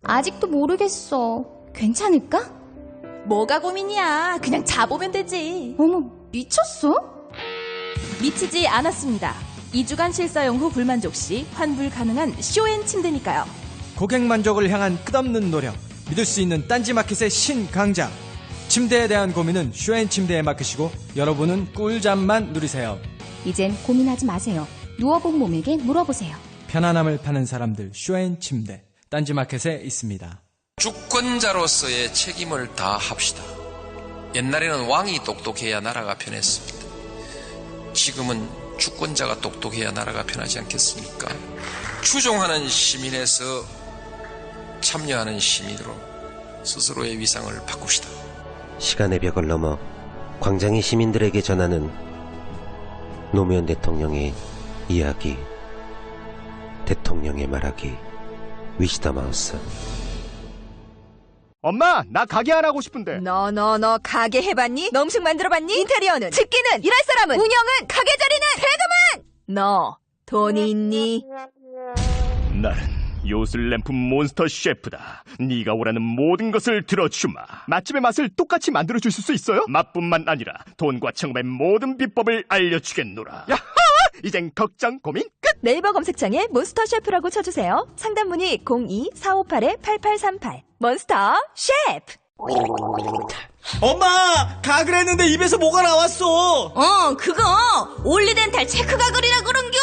아직도 모르겠어. 괜찮을까? 뭐가 고민이야. 그냥 자보면 되지. 어머, 미쳤어? 미치지 않았습니다. 2주간 실사용 후 불만족 시 환불 가능한 쇼앤 침대니까요. 고객 만족을 향한 끝없는 노력, 믿을 수 있는 딴지마켓의 신강자. 침대에 대한 고민은 쇼앤침대에 맡기시고 여러분은 꿀잠만 누리세요. 이젠 고민하지 마세요. 누워본 몸에게 물어보세요. 편안함을 파는 사람들 쇼앤침대, 딴지마켓에 있습니다. 주권자로서의 책임을 다합시다. 옛날에는 왕이 똑똑해야 나라가 편했습니다. 지금은 주권자가 똑똑해야 나라가 편하지 않겠습니까? 추종하는 시민에서 참여하는 시민으로 스스로의 위상을 바꿉시다. 시간의 벽을 넘어 광장이 시민들에게 전하는 노무현 대통령의 이야기, 대통령의 말하기, 위시다마우스. 엄마, 나 가게 안 하고 싶은데. 너 가게 해봤니? 너 음식 만들어봤니? 인테리어는? 집기는? 일할 사람은? 운영은? 가게 자리는? 세금은? 너 돈이 있니? 나는 요술램프 몬스터 셰프다. 네가 원하는 모든 것을 들어주마. 맛집의 맛을 똑같이 만들어주실 수 있어요? 맛뿐만 아니라 돈과 청음의 모든 비법을 알려주겠노라. 야하! 이젠 걱정 고민 끝! 네이버 검색창에 몬스터 셰프라고 쳐주세요. 상담 문의 02-458-8838. 몬스터 셰프! 엄마! 가글 했는데 입에서 뭐가 나왔어! 그거 올리덴탈 체크 가글이라 그런겨.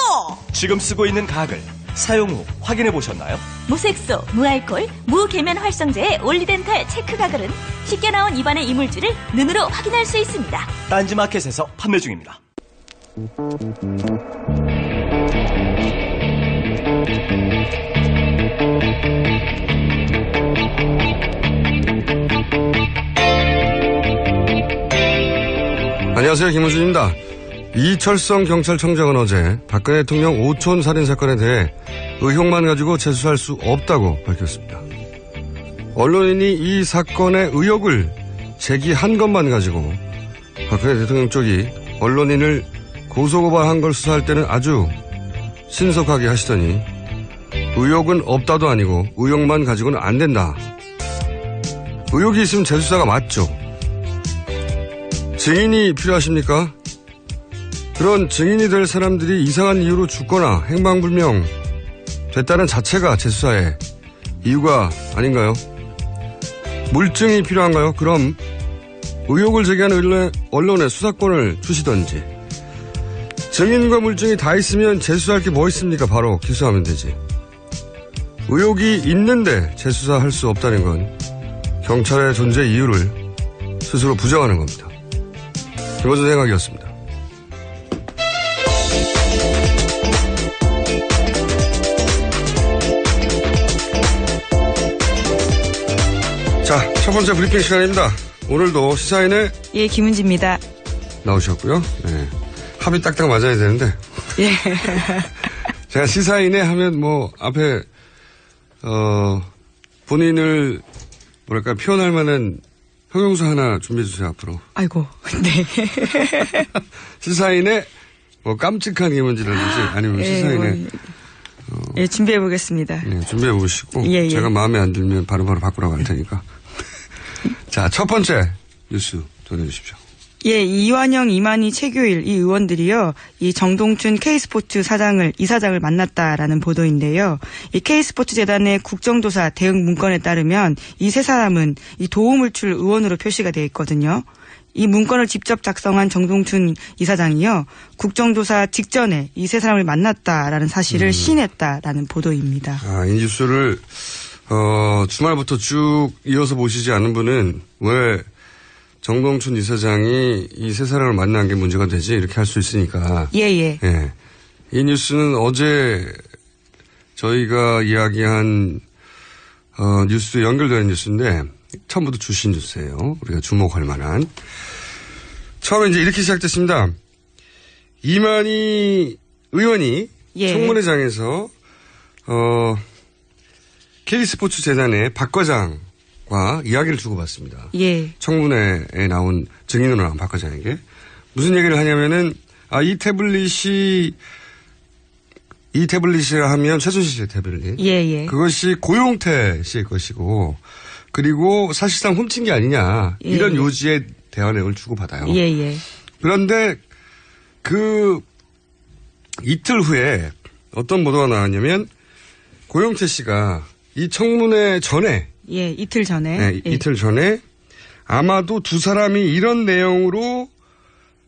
지금 쓰고 있는 가글 사용 후 확인해 보셨나요? 무색소, 무알콜, 무계면 활성제의 올리덴탈 체크 가글은 쉽게 나온 입안의 이물질을 눈으로 확인할 수 있습니다. 딴지마켓에서 판매 중입니다. 안녕하세요, 김은순입니다. 이철성 경찰청장은 어제 박근혜 대통령 오촌 살인 사건에 대해 의혹만 가지고 재수할 수 없다고 밝혔습니다. 언론인이 이 사건의 의혹을 제기한 것만 가지고 박근혜 대통령 쪽이 언론인을 고소고발한 걸 수사할 때는 아주 신속하게 하시더니 의혹은 없다도 아니고 의혹만 가지고는 안 된다. 의혹이 있으면 재수사가 맞죠. 증인이 필요하십니까? 그런 증인이 될 사람들이 이상한 이유로 죽거나 행방불명 됐다는 자체가 재수사의 이유가 아닌가요? 물증이 필요한가요? 그럼 의혹을 제기하는 언론에 수사권을 주시던지. 증인과 물증이 다 있으면 재수할 게 뭐 있습니까? 바로 기소하면 되지. 의혹이 있는데 재수사할 수 없다는 건 경찰의 존재 이유를 스스로 부정하는 겁니다. 김어준 생각이었습니다. 자, 첫 번째 브리핑 시간입니다. 오늘도 시사인의 김은지입니다. 나오셨고요. 네. 합이 딱딱 맞아야 되는데. 예. 제가 시사인의 하면 앞에 본인을 뭐랄까 표현할 만한 형용사 하나 준비해 주세요, 앞으로. 아이고, 네. 시사인의 깜찍한 김은지라든지 아니면 시사인의 준비해 보겠습니다. 네, 준비해 보시고 예. 제가 마음에 안 들면 바로바로 바꾸라고 할 테니까. 자, 첫 번째 뉴스 전해 주십시오. 이완영, 이만희, 최교일 이 의원들이요, 이 정동춘 K스포츠 이사장을 만났다라는 보도인데요. 이 K스포츠 재단의 국정조사 대응 문건에 따르면 이 세 사람은 이 도움을 줄 의원으로 표시가 되어 있거든요. 이 문건을 직접 작성한 정동춘 이사장이요, 국정조사 직전에 이 세 사람을 만났다라는 사실을 시인했다라는 보도입니다. 이 뉴스를 주말부터 쭉 이어서 보시지 않은 분은 왜 정동춘 이사장이 이 세 사람을 만난 게 문제가 되지? 이렇게 할 수 있으니까. 예. 이 뉴스는 어제 저희가 이야기한 뉴스에 연결되는 뉴스인데 처음부터 주신 뉴스예요. 우리가 주목할 만한. 처음에 이제 이렇게 시작됐습니다. 이만희 의원이 청문회장에서 K스포츠 재단의 박 과장과 이야기를 주고받습니다. 청문회에 나온 증인으로 나온 박 과장에게 무슨 얘기를 하냐면은 이 태블릿이 이 태블릿이라 하면 최순실 씨의 태블릿. 예. 그것이 고용태 씨의 것이고 그리고 사실상 훔친 게 아니냐 이런 요지의 대화 내용을 주고받아요. 예. 그런데 그 이틀 후에 어떤 보도가 나왔냐면 고용태 씨가 이 청문회 전에 이틀 전에 네, 이틀 전에 아마도 두 사람이 이런 내용으로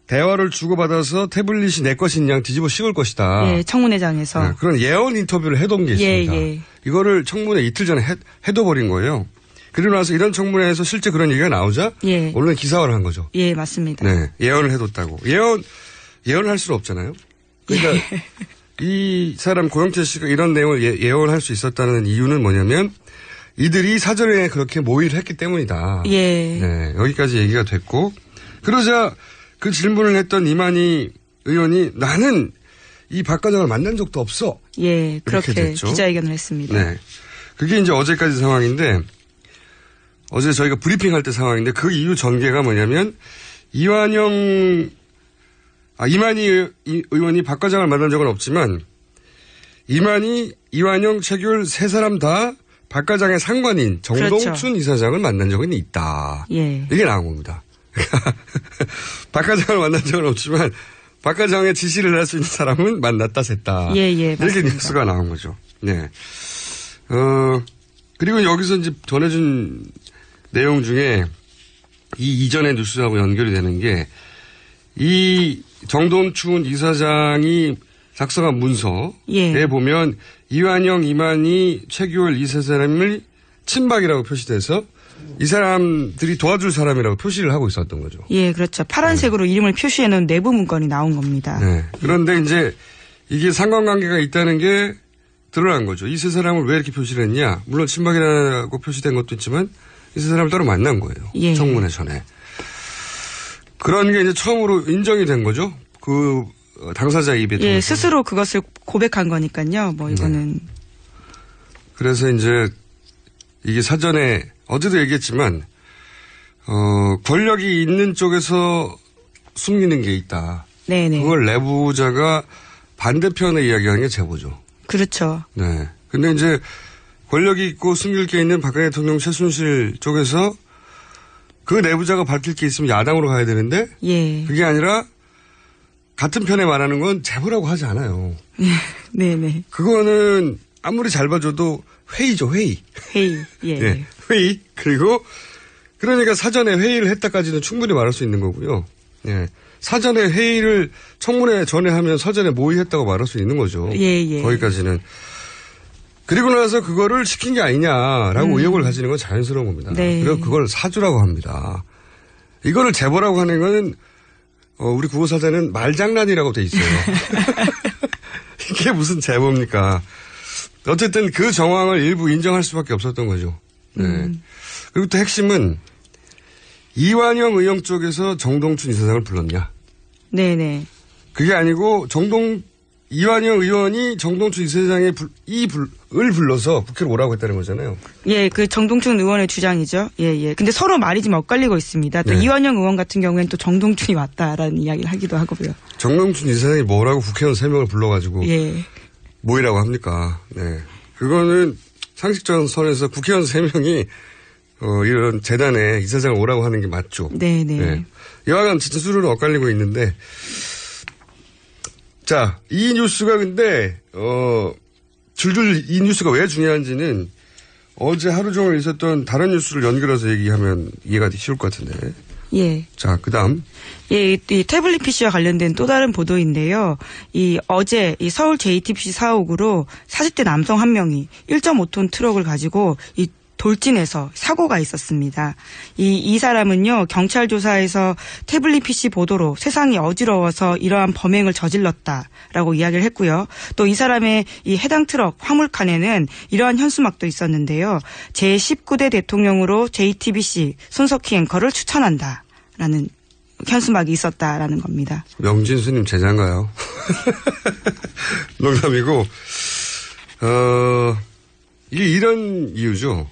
대화를 주고받아서 태블릿이 내 것인 양 뒤집어 씌울 것이다. 청문회장에서. 네, 그런 예언 인터뷰를 해둔 게 있습니다. 이거를 청문회 이틀 전에 해둬버린 거예요. 그리고 나서 이런 청문회에서 실제 그런 얘기가 나오자 언론 기사화를 한 거죠. 예, 맞습니다. 네, 예언을 해뒀다고. 예언을 할 수는 없잖아요. 그러니까 이 사람 고영태 씨가 이런 내용을 예언할 수 있었다는 이유는 뭐냐면 이들이 사전에 그렇게 모의를 했기 때문이다. 네, 여기까지 얘기가 됐고 그러자 그 질문을 했던 이만희 의원이 나는 이 박 과장을 만난 적도 없어. 그렇게 됐죠. 기자회견을 했습니다. 네, 그게 이제 어제까지 상황인데 어제 저희가 브리핑할 때 상황인데 그 이유 전개가 뭐냐면 이만희 의원이 박 과장을 만난 적은 없지만 이완영, 최규일 세 사람 다 박 과장의 상관인 정동춘 이사장을 만난 적은 있다. 이게 나온 겁니다. 박 과장을 만난 적은 없지만 박 과장의 지시를 할 수 있는 사람은 만났다 셌다. 이렇게 맞습니다. 뉴스가 나온 거죠. 네. 그리고 여기서 이제 전해준 내용 중에 이 이전의 뉴스하고 연결이 되는 게 이 정동춘 이사장이 작성한 문서에 보면 이완영, 이만희, 최규일 이 세 사람을 친박이라고 표시돼서 이 사람들이 도와줄 사람이라고 표시를 하고 있었던 거죠. 그렇죠. 파란색으로 이름을 표시해놓은 내부 문건이 나온 겁니다. 네. 그런데 이제 이게 상관관계가 있다는 게 드러난 거죠. 이 세 사람을 왜 이렇게 표시를 했냐. 물론 친박이라고 표시된 것도 있지만 이 세 사람을 따로 만난 거예요. 청문회 전에. 그런 게 이제 처음으로 인정이 된 거죠. 그 당사자 입에 통해서. 스스로 그것을 고백한 거니까요. 뭐 이거는. 그래서 이제 이게 사전에 어제도 얘기했지만 권력이 있는 쪽에서 숨기는 게 있다. 그걸 내부자가 반대편에 이야기하는 게 제보죠. 그렇죠. 네. 근데 이제 권력이 있고 숨길 게 있는 박근혜 대통령 최순실 쪽에서 그 내부자가 밝힐 게 있으면 야당으로 가야 되는데 그게 아니라 같은 편에 말하는 건 제보라고 하지 않아요. 네네. 그거는 아무리 잘 봐줘도 회의죠, 회의. 네, 회의. 그리고 그러니까 사전에 회의를 했다까지는 충분히 말할 수 있는 거고요. 사전에 회의를 청문회 전에 하면 사전에 모의했다고 말할 수 있는 거죠. 거기까지는. 그리고 나서 그거를 시킨 게 아니냐라고 의혹을 가지는 건 자연스러운 겁니다. 그리고 그걸 사주라고 합니다. 이거를 제보라고 하는 건 우리 국어사전은 말장난이라고 돼 있어요. 이게 무슨 제보입니까? 어쨌든 그 정황을 일부 인정할 수밖에 없었던 거죠. 그리고 또 핵심은 이완영 의원 쪽에서 정동춘 이사장을 불렀냐? 그게 아니고 이완영 의원이 정동춘 이사장을 불러서 국회로 오라고 했다는 거잖아요. 그 정동춘 의원의 주장이죠. 근데 서로 말이 좀 엇갈리고 있습니다. 또 이완영 의원 같은 경우에는 또 정동춘이 왔다라는 이야기를 하기도 하고요. 정동춘 이사장이 뭐라고 국회의원 3명을 불러가지고 뭐이라고 합니까? 그거는 상식적 선에서 국회의원 3명이 이런 재단에 이사장을 오라고 하는 게 맞죠. 여하간 진짜 수로는 엇갈리고 있는데 자, 이 뉴스가 근데 줄줄 이 뉴스가 왜 중요한지는 어제 하루 종일 있었던 다른 뉴스를 연결해서 얘기하면 이해가 쉬울 것 같은데. 자, 그다음. 이 태블릿 PC와 관련된 또 다른 보도인데요. 어제 서울 JTBC 사옥으로 40대 남성 한 명이 1.5톤 트럭을 가지고 돌진해서 사고가 있었습니다. 이 사람은요, 경찰 조사에서 태블릿 PC 보도로 세상이 어지러워서 이러한 범행을 저질렀다라고 이야기를 했고요. 또 이 사람의 이 해당 트럭 화물칸에는 이러한 현수막도 있었는데요. 제19대 대통령으로 JTBC 손석희 앵커를 추천한다라는 현수막이 있었다라는 겁니다. 명진수님 제자인가요? 농담이고, 이게 이런 이유죠.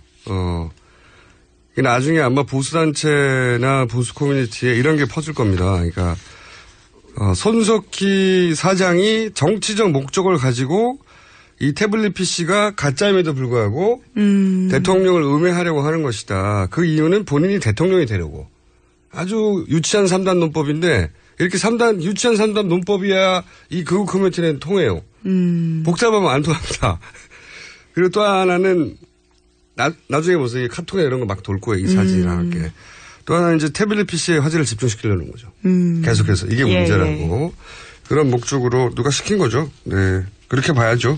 나중에 아마 보수단체나 보수 커뮤니티에 이런 게 퍼질 겁니다. 그러니까, 손석희 사장이 정치적 목적을 가지고 이 태블릿 PC가 가짜임에도 불구하고 대통령을 음해하려고 하는 것이다. 그 이유는 본인이 대통령이 되려고. 아주 유치한 3단 논법인데 이렇게 유치한 3단 논법이야 이 극우 커뮤니티는 통해요. 복잡하면 안 통합니다. 그리고 또 하나는 나중에 보세요. 카톡에 이런 거 막 돌 거예요. 이 사진이랑 함께. 또 하나는 이제 태블릿 PC에 화제를 집중시키려는 거죠. 계속해서 이게 문제라고. 그런 목적으로 누가 시킨 거죠. 네. 그렇게 봐야죠.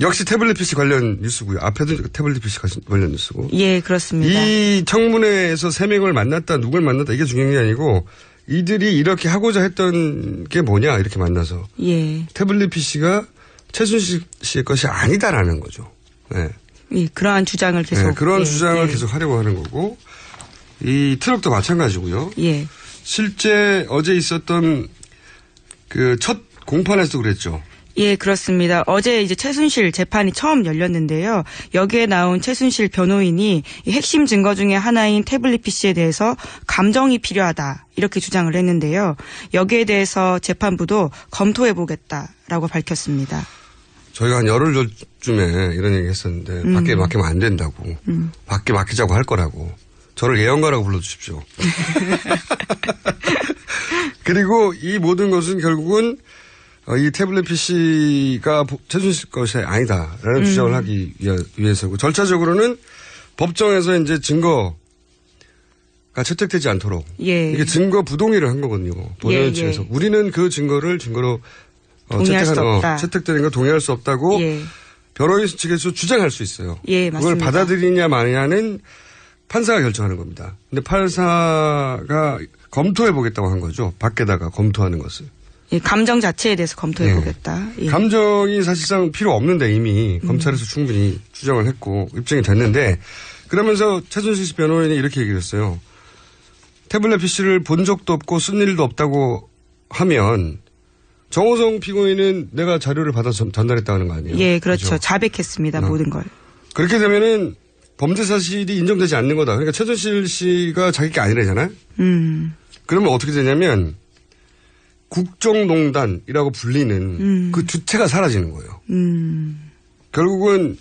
역시 태블릿 PC 관련 뉴스고요. 앞에도 태블릿 PC 관련 뉴스고. 예, 그렇습니다. 이 청문회에서 3명을 만났다, 누굴 만났다 이게 중요한 게 아니고 이들이 이렇게 하고자 했던 게 뭐냐 이렇게 만나서. 예. 태블릿 PC가 최순실 씨의 것이 아니다라는 거죠. 네. 예, 그러한 주장을 계속. 네, 그런 주장을 계속 하려고 하는 거고 이 트럭도 마찬가지고요. 예. 실제 어제 있었던 그 첫 공판에서도 그랬죠. 예, 그렇습니다. 어제 이제 최순실 재판이 처음 열렸는데요. 여기에 나온 최순실 변호인이 이 핵심 증거 중에 하나인 태블릿 PC에 대해서 감정이 필요하다 이렇게 주장을 했는데요. 여기에 대해서 재판부도 검토해보겠다라고 밝혔습니다. 저희가 한 열흘 전쯤에 이런 얘기 했었는데 밖에 맡기면 안 된다고. 밖에 맡기자고 할 거라고. 저를 예언가라고 불러주십시오. 그리고 이 모든 것은 결국은 이 태블릿 PC가 최순실 것이 아니다라는 주장을 하기 위해서고 절차적으로는 법정에서 이제 증거가 채택되지 않도록 예. 이게 증거 부동의를 한 거거든요. 본회의 측에서 우리는 그 증거로 채택되는 거 동의할 수 없다고 예. 변호인 측에서 주장할 수 있어요. 예, 맞습니다. 그걸 받아들이냐 마냐는 판사가 결정하는 겁니다. 근데 판사가 검토해 보겠다고 한 거죠. 밖에다가 검토하는 것을. 예, 감정 자체에 대해서 검토해 보겠다. 예. 감정이 사실상 필요 없는데 이미 검찰에서 충분히 주장을 했고 입증이 됐는데 그러면서 최순실 씨 변호인이 이렇게 얘기를 했어요. 태블릿 PC를 본 적도 없고 쓴 일도 없다고 하면 정호성 피고인은 내가 자료를 받아서 전달했다는 거 아니에요? 예, 그렇죠. 그렇죠? 자백했습니다. 모든 걸. 그렇게 되면은 범죄 사실이 인정되지 않는 거다. 그러니까 최순실 씨가 자기 게 아니래잖아요. 그러면 어떻게 되냐면 국정농단이라고 불리는 그 주체가 사라지는 거예요. 결국은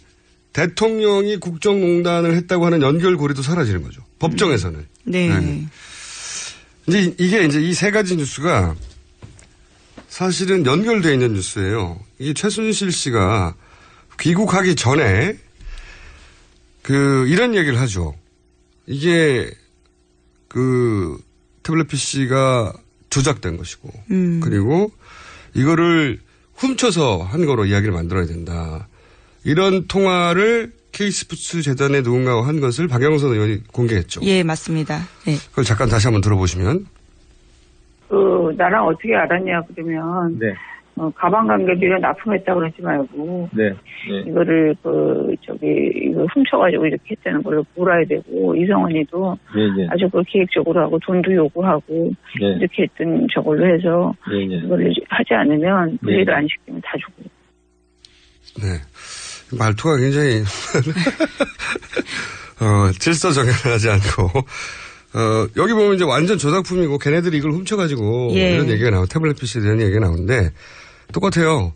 대통령이 국정농단을 했다고 하는 연결고리도 사라지는 거죠. 법정에서는. 네. 이제 이게 이제 이 세 가지 뉴스가 사실은 연결되어 있는 뉴스예요. 이게 최순실 씨가 귀국하기 전에 이런 얘기를 하죠. 이게 태블릿 PC가 조작된 것이고, 그리고 이거를 훔쳐서 한 거로 이야기를 만들어야 된다. 이런 통화를 K스포츠 재단에 누군가가 한 것을 박영선 의원이 공개했죠. 예, 맞습니다. 네. 그걸 잠깐 다시 한번 들어보시면. 나랑 어떻게 알았냐, 그러면. 네. 가방 관계비가 납품했다 그러지 말고. 네. 네. 이거를, 이거 훔쳐가지고 이렇게 했다는 걸로 몰아야 되고, 이성원이도. 네, 네. 아주 기획적으로 하고, 돈도 요구하고. 네. 이렇게 했던 저걸로 해서. 네, 네. 이거를 하지 않으면, 분리를 안 시키면 다 주고. 네. 말투가 굉장히, 질서정연하지 않고. 여기 보면 이제 완전 저작품이고 걔네들이 이걸 훔쳐가지고 예. 이런 얘기가 나오고 태블릿 PC에 대한 얘기가 나오는데 똑같아요.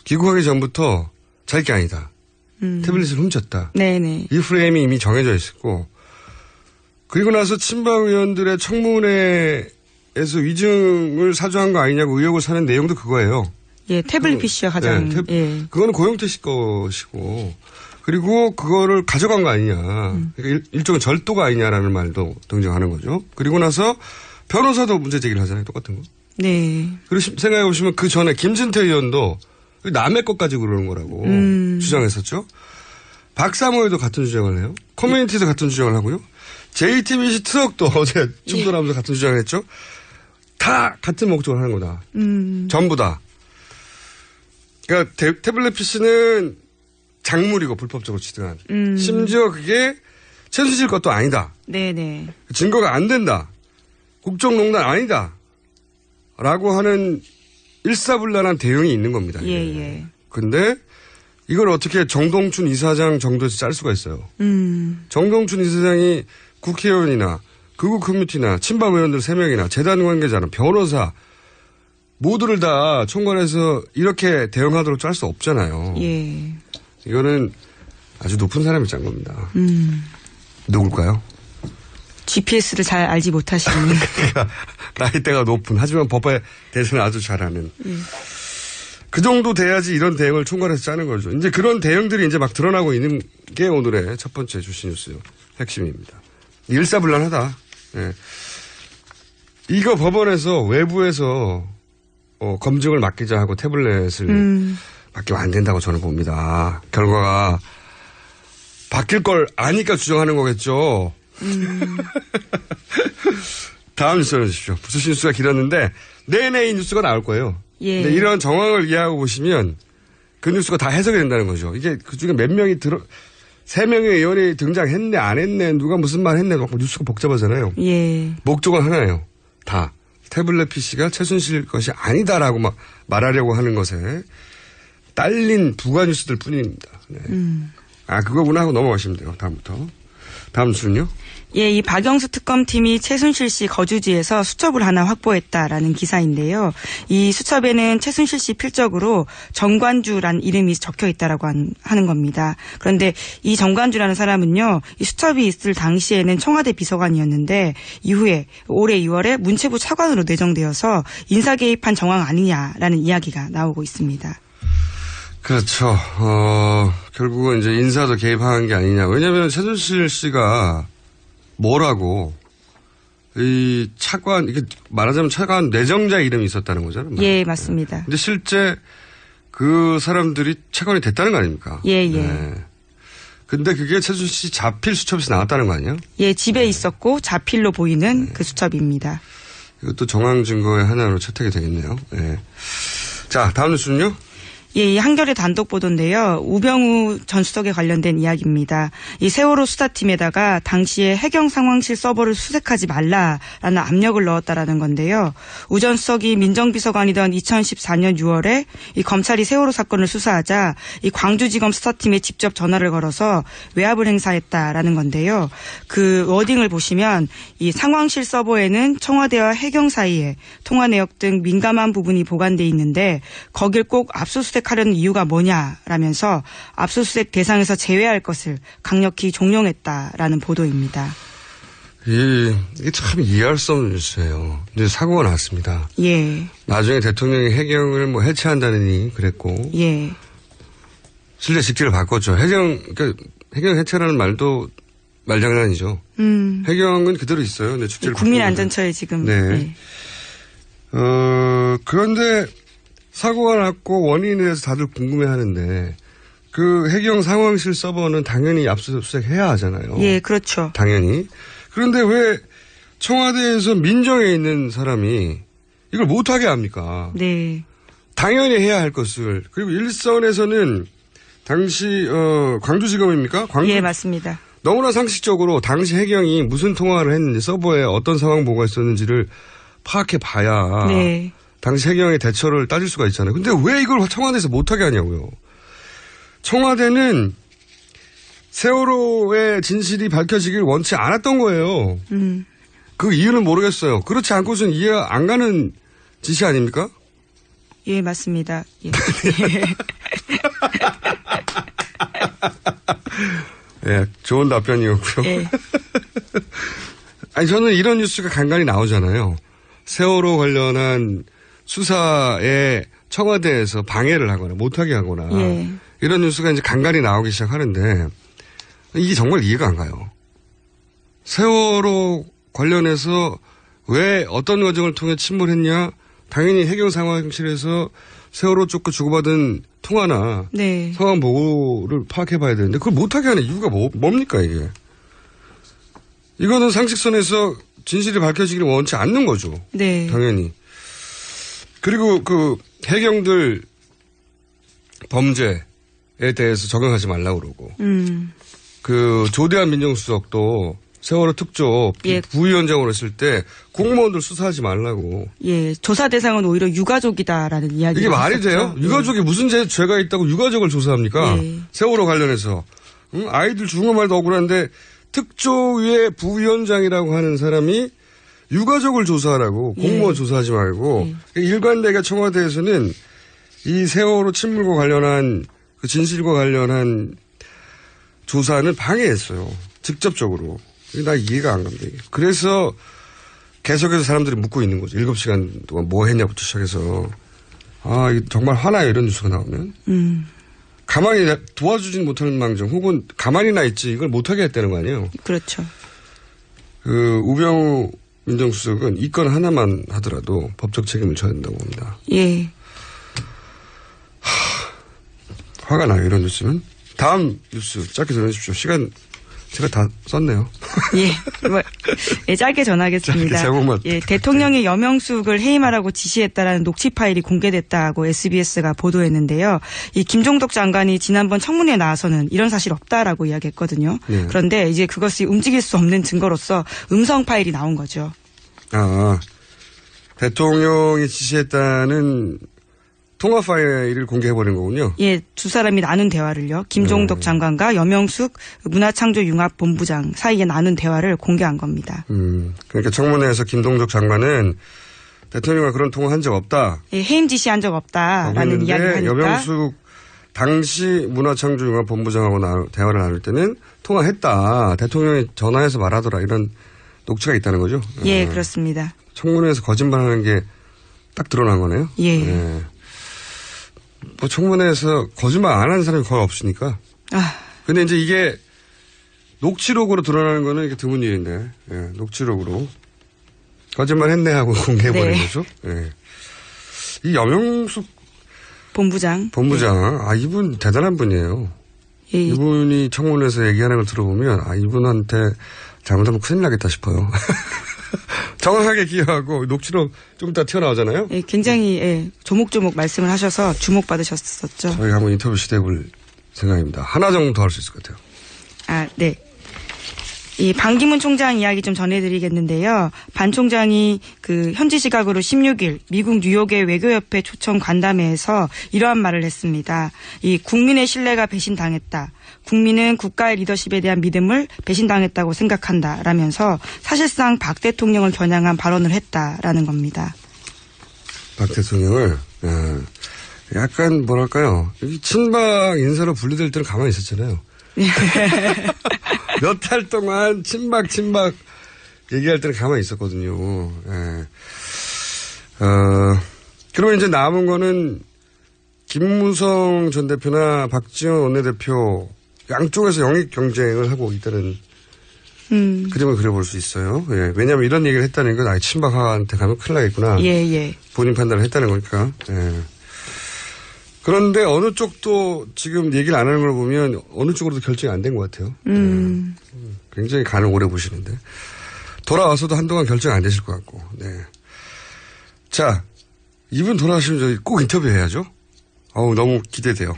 귀국하기 전부터 자기 게 아니다. 태블릿을 훔쳤다. 네네. 이 프레임이 이미 정해져 있었고 그리고 나서 친박 의원들의 청문회에서 위증을 사주한 거 아니냐고 의혹을 사는 내용도 그거예요. 예, 태블릿 PC가 가장. 예. 그거는 고영태 씨 것이고 그리고 그거를 가져간 거 아니냐. 그러니까 일종의 절도가 아니냐라는 말도 등장하는 거죠. 그리고 나서 변호사도 문제 제기를 하잖아요. 똑같은 거. 네. 그리고 생각해 보시면 그 전에 김진태 의원도 남의 것 가지고 그러는 거라고 주장했었죠. 박사모에도 같은 주장을 해요. 커뮤니티도 같은 주장을 하고요. JTBC 트럭도 어제 충돌하면서 같은 주장을 했죠. 다 같은 목적을 하는 거다. 전부 다. 그러니까 태블릿 PC는 작물이고 불법적으로 취득한. 심지어 그게 최순실 것도 아니다. 네네. 증거가 안 된다. 국정농단 아니다. 라고 하는 일사불란한 대응이 있는 겁니다. 예. 근데 이걸 어떻게 정동춘 이사장 정도에서 짤 수가 있어요. 정동춘 이사장이 국회의원이나 극우 커뮤니티나 친박 의원들 3명이나 재단 관계자나 변호사 모두를 다 총괄해서 이렇게 대응하도록 짤 수 없잖아요. 예. 이거는 아주 높은 사람이 짠 겁니다. 누굴까요? GPS를 잘 알지 못하시는. 나이대가 높은, 하지만 법에 대해서는 아주 잘하는. 그 정도 돼야지 이런 대응을 총괄해서 짜는 거죠. 이제 그런 대응들이 이제 막 드러나고 있는 게 오늘의 첫 번째 주시 뉴스 핵심입니다. 일사불란하다. 예. 이거 법원에서 외부에서 검증을 맡기자 하고 태블릿을 맡기면 안 된다고 저는 봅니다. 결과가 바뀔 걸 아니까 주장하는 거겠죠. 다음 뉴스를 주십시오. 주시 뉴스가 길었는데 내내 이 뉴스가 나올 거예요. 예. 근데 이런 정황을 이해하고 보시면 그 뉴스가 다 해석이 된다는 거죠. 이게 그중에 몇 명이 3명의 의원이 등장했네 안 했네 누가 무슨 말 했네 뉴스가 복잡하잖아요. 예. 목적은 하나예요. 다 태블릿 PC가 최순실 것이 아니다라고 막 말하려고 하는 것에 딸린 부가 뉴스들 뿐입니다. 네. 아 그거구나 하고 넘어가시면 돼요. 다음부터. 다음 뉴스는요? 예, 이 박영수 특검팀이 최순실 씨 거주지에서 수첩을 하나 확보했다라는 기사인데요. 이 수첩에는 최순실 씨 필적으로 정관주란 이름이 적혀 있다라고 하는 겁니다. 그런데 이 정관주라는 사람은요, 이 수첩이 있을 당시에는 청와대 비서관이었는데 이후에 올해 2월에 문체부 차관으로 내정되어서 인사 개입한 정황 아니냐라는 이야기가 나오고 있습니다. 그렇죠. 결국은 이제 인사도 개입한 게 아니냐. 왜냐하면 최순실 씨가 뭐라고 이 차관 이게 말하자면 차관 내정자 이름이 있었다는 거잖아요. 예, 맞습니다. 근데 실제 그 사람들이 차관이 됐다는 거 아닙니까? 예. 네. 근데 그게 최순실 씨 자필 수첩에서 나왔다는 거 아니에요? 예, 집에 있었고 자필로 보이는 그 수첩입니다. 이것도 정황 증거의 하나로 채택이 되겠네요. 네. 자, 다음 뉴스는요? 예, 이 한겨레 단독 보도인데요. 우병우 전 수석에 관련된 이야기입니다. 이 세월호 수사팀에다가 당시에 해경 상황실 서버를 수색하지 말라라는 압력을 넣었다라는 건데요. 우 전 수석이 민정비서관이던 2014년 6월에 이 검찰이 세월호 사건을 수사하자 이 광주지검 수사팀에 직접 전화를 걸어서 외압을 행사했다라는 건데요. 그 워딩을 보시면 이 상황실 서버에는 청와대와 해경 사이에 통화 내역 등 민감한 부분이 보관돼 있는데 거길 꼭 압수수색 하려는 이유가 뭐냐라면서 압수수색 대상에서 제외할 것을 강력히 종용했다라는 보도입니다. 이게 참 이해할 수 없는 뉴스예요. 이제 사고가 났습니다. 예. 나중에 대통령이 해경을 뭐 해체한다느니 그랬고. 예. 실제 직책을 바꿨죠. 그러니까 해경 해체라는 말도 말장난이죠. 해경은 그대로 있어요. 네, 직책을 국민안전처에 지금. 네. 그런데 사고가 났고 원인에 대해서 다들 궁금해하는데 그 해경 상황실 서버는 당연히 압수수색해야 하잖아요. 예, 그렇죠. 당연히. 그런데 왜 청와대에서 민정에 있는 사람이 이걸 못하게 합니까? 네. 당연히 해야 할 것을. 그리고 일선에서는 당시 광주지검입니까? 예, 맞습니다. 너무나 상식적으로 당시 해경이 무슨 통화를 했는지 서버에 어떤 상황 보고가 있었는지를 파악해 봐야 네. 당시 해경의 대처를 따질 수가 있잖아요. 근데 왜 이걸 청와대에서 못하게 하냐고요. 청와대는 세월호의 진실이 밝혀지길 원치 않았던 거예요. 그 이유는 모르겠어요. 그렇지 않고서는 이해 안 가는 짓이 아닙니까? 예, 맞습니다. 예. 예, 좋은 답변이었고요. 예. 아니, 저는 이런 뉴스가 간간히 나오잖아요. 세월호 관련한 수사에 청와대에서 방해를 하거나 못하게 하거나 예. 이런 뉴스가 이제 간간히 나오기 시작하는데 이게 정말 이해가 안 가요. 세월호 관련해서 왜 어떤 과정을 통해 침몰했냐? 당연히 해경 상황실에서 세월호 쪽과 주고받은 통화나 네. 상황 보고를 파악해 봐야 되는데 그걸 못하게 하는 이유가 뭡니까 이게? 이거는 상식선에서 진실이 밝혀지기를 원치 않는 거죠. 네. 당연히. 그리고 그 해경들 범죄에 대해서 적용하지 말라고 그러고. 그 조대한 민정수석도 세월호 특조 예. 부위원장으로 했을 때 공무원들 수사하지 말라고. 예, 조사 대상은 오히려 유가족이다라는 이야기가 이게 말이 돼요? 예. 유가족이 무슨 죄가 있다고 유가족을 조사합니까? 예. 세월호 관련해서. 아이들 죽은 거 말도 억울한데 특조위의 부위원장이라고 하는 사람이 유가족을 조사하라고 공무원 조사하지 말고 일관되게 청와대에서는 이 세월호 침몰과 관련한 그 진실과 관련한 조사는 방해했어요. 직접적으로. 나 이해가 안 갑니다. 그래서 계속해서 사람들이 묻고 있는 거죠. 7시간 동안 뭐 했냐부터 시작해서. 아, 정말 화나요. 이런 뉴스가 나오면. 가만히 도와주진 못할 망정 혹은 가만히나 있지 이걸 못하게 했다는 거 아니에요. 그렇죠. 우병우 민정수석은 이 건 하나만 하더라도 법적 책임을 져야 된다고 봅니다. 예. 화가 나요. 이런 뉴스는. 다음 뉴스 짧게 전해주십시오. 시간 제가 다 썼네요. 예, 짧게 전하겠습니다. 제목만. 예, 대통령이 여명숙을 해임하라고 지시했다라는 녹취 파일이 공개됐다고 SBS가 보도했는데요. 이 김종덕 장관이 지난번 청문회에 나와서는 이런 사실 없다라고 이야기했거든요. 네. 그런데 이제 그것이 움직일 수 없는 증거로서 음성 파일이 나온 거죠. 대통령이 지시했다는 통화 파일을 공개해버린 거군요. 예, 두 사람이 나눈 대화를요. 김종덕 장관과 여명숙 문화창조융합본부장 사이에 나눈 대화를 공개한 겁니다. 그러니까 청문회에서 김종덕 장관은 대통령과 그런 통화한 적 없다. 예, 해임 지시한 적 없다라는 이야기를 하니까. 여명숙 당시 문화창조융합본부장하고 대화를 나눌 때는 통화했다. 대통령이 전화해서 말하더라. 이런 녹취가 있다는 거죠. 예, 그렇습니다. 청문회에서 거짓말하는 게 딱 드러난 거네요. 예. 뭐 청문회에서 거짓말 안 하는 사람이 거의 없으니까. 근데 이제 이게 녹취록으로 드러나는 거는 이게 드문 일인데, 녹취록으로 거짓말 했네 하고 공개해버린 거죠. 예. 이 여명숙 본부장. 이분 대단한 분이에요. 예. 이분이 청문회에서 얘기하는 걸 들어보면 이분한테 잘못하면 큰일 나겠다 싶어요. 정확하게 기억하고 녹취록 좀 이따 튀어나오잖아요. 예, 굉장히 조목조목 말씀을 하셔서 주목받으셨었죠. 저희가 한번 인터뷰 시도해볼 생각입니다. 하나 정도 더 할 수 있을 것 같아요. 네. 이 반기문 총장 이야기 좀 전해드리겠는데요. 반 총장이 현지 시각으로 16일 미국 뉴욕의 외교협회 초청 간담회에서 이러한 말을 했습니다. 이 국민의 신뢰가 배신당했다. 국민은 국가의 리더십에 대한 믿음을 배신당했다고 생각한다라면서 사실상 박 대통령을 겨냥한 발언을 했다라는 겁니다. 박 대통령을 약간 뭐랄까요. 친박 인사로 분리될 때는 가만히 있었잖아요. 몇 달 동안 친박 얘기할 때는 가만히 있었거든요. 그러면 이제 남은 거는 김무성 전 대표나 박지원 원내대표 양쪽에서 영입 경쟁을 하고 있다는 그림을 그려볼 수 있어요. 예. 왜냐하면 이런 얘기를 했다는 건 친박한테 가면 큰일 나겠구나. 예. 본인 판단을 했다는 거니까. 예. 그런데 어느 쪽도 지금 얘기를 안 하는 걸 보면 어느 쪽으로도 결정이 안 된 것 같아요. 굉장히 간을 오래 보시는데. 돌아와서도 한동안 결정 안 되실 것 같고. 네. 자, 이분 돌아오시면 저희 꼭 인터뷰해야죠. 너무 기대돼요.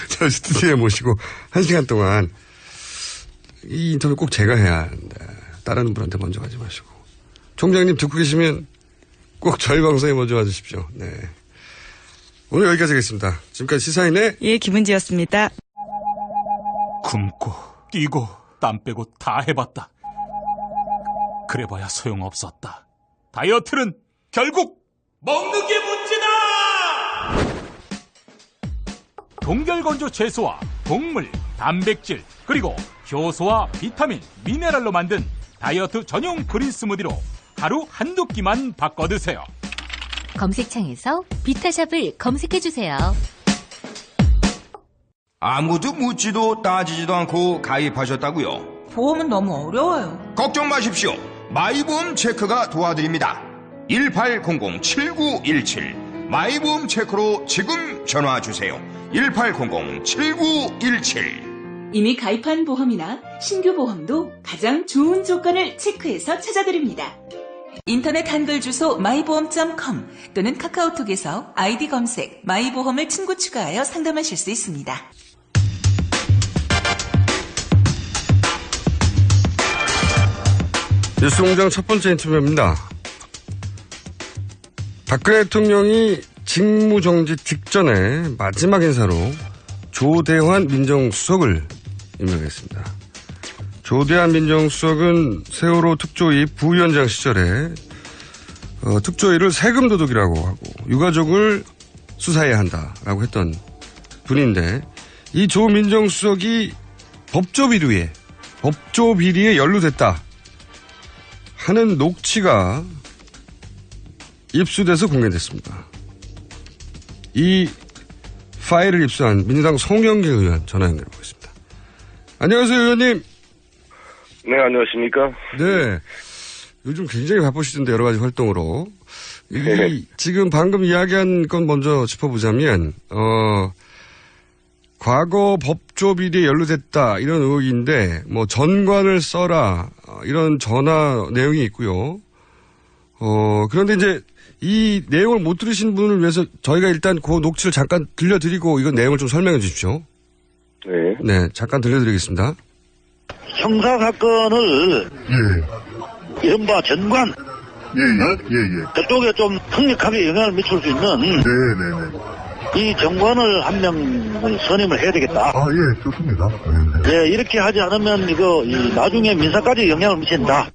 저 스튜디오에 모시고 1시간 동안 이 인터뷰 꼭 제가 해야 하는데 다른 분한테 먼저 하지 마시고. 총장님 듣고 계시면 꼭 저희 방송에 먼저 와주십시오. 네. 오늘 여기까지 하겠습니다. 지금까지 시사인의 김은지였습니다. 굶고 뛰고 땀 빼고 다 해봤다. 그래봐야 소용없었다. 다이어트는 결국 먹는 게 문제다! 동결건조 채소와 곡물, 단백질, 그리고 효소와 비타민, 미네랄로 만든 다이어트 전용 그린 스무디로 하루 한두 끼만 바꿔 드세요. 검색창에서 비타샵을 검색해주세요. 아무도 묻지도 따지지도 않고 가입하셨다고요? 보험은 너무 어려워요. 걱정 마십시오. 마이보험 체크가 도와드립니다. 1800-7917 마이보험 체크로 지금 전화주세요. 1800-7917 이미 가입한 보험이나 신규 보험도 가장 좋은 조건을 체크해서 찾아드립니다. 인터넷 한글 주소 마이보험.com 또는 카카오톡에서 아이디 검색 마이보험을 친구 추가하여 상담하실 수 있습니다. 뉴스공장 첫 번째 인터뷰입니다. 박근혜 대통령이 직무정지 직전에 마지막 인사로 조대환 민정수석을 임명했습니다. 조대한 민정수석은 세월호 특조위 부위원장 시절에 특조위를 세금 도둑이라고 하고 유가족을 수사해야 한다라고 했던 분인데 이 조 민정수석이 법조 비리에 연루됐다 하는 녹취가 입수돼서 공개됐습니다. 이 파일을 입수한 민주당 송영길 의원 전화 연결해보겠습니다. 안녕하세요, 의원님. 네, 안녕하십니까. 네. 요즘 굉장히 바쁘시던데 여러 가지 활동으로. 지금 방금 이야기한 건 먼저 짚어보자면 과거 법조 비리에 연루됐다 이런 의혹인데 뭐 전관을 써라 이런 전화 내용이 있고요. 그런데 이제 이 내용을 못 들으신 분을 위해서 저희가 일단 그 녹취를 잠깐 들려드리고 이건 내용을 좀 설명해 주십시오. 네. 네, 잠깐 들려드리겠습니다. 형사사건을 이른바 전관 그쪽에 좀 강력하게 영향을 미칠 수 있는 이 정관을 한 명을 선임을 해야 되겠다. 예, 좋습니다. 예, 이렇게 하지 않으면 이거 나중에 민사까지 영향을 미친다.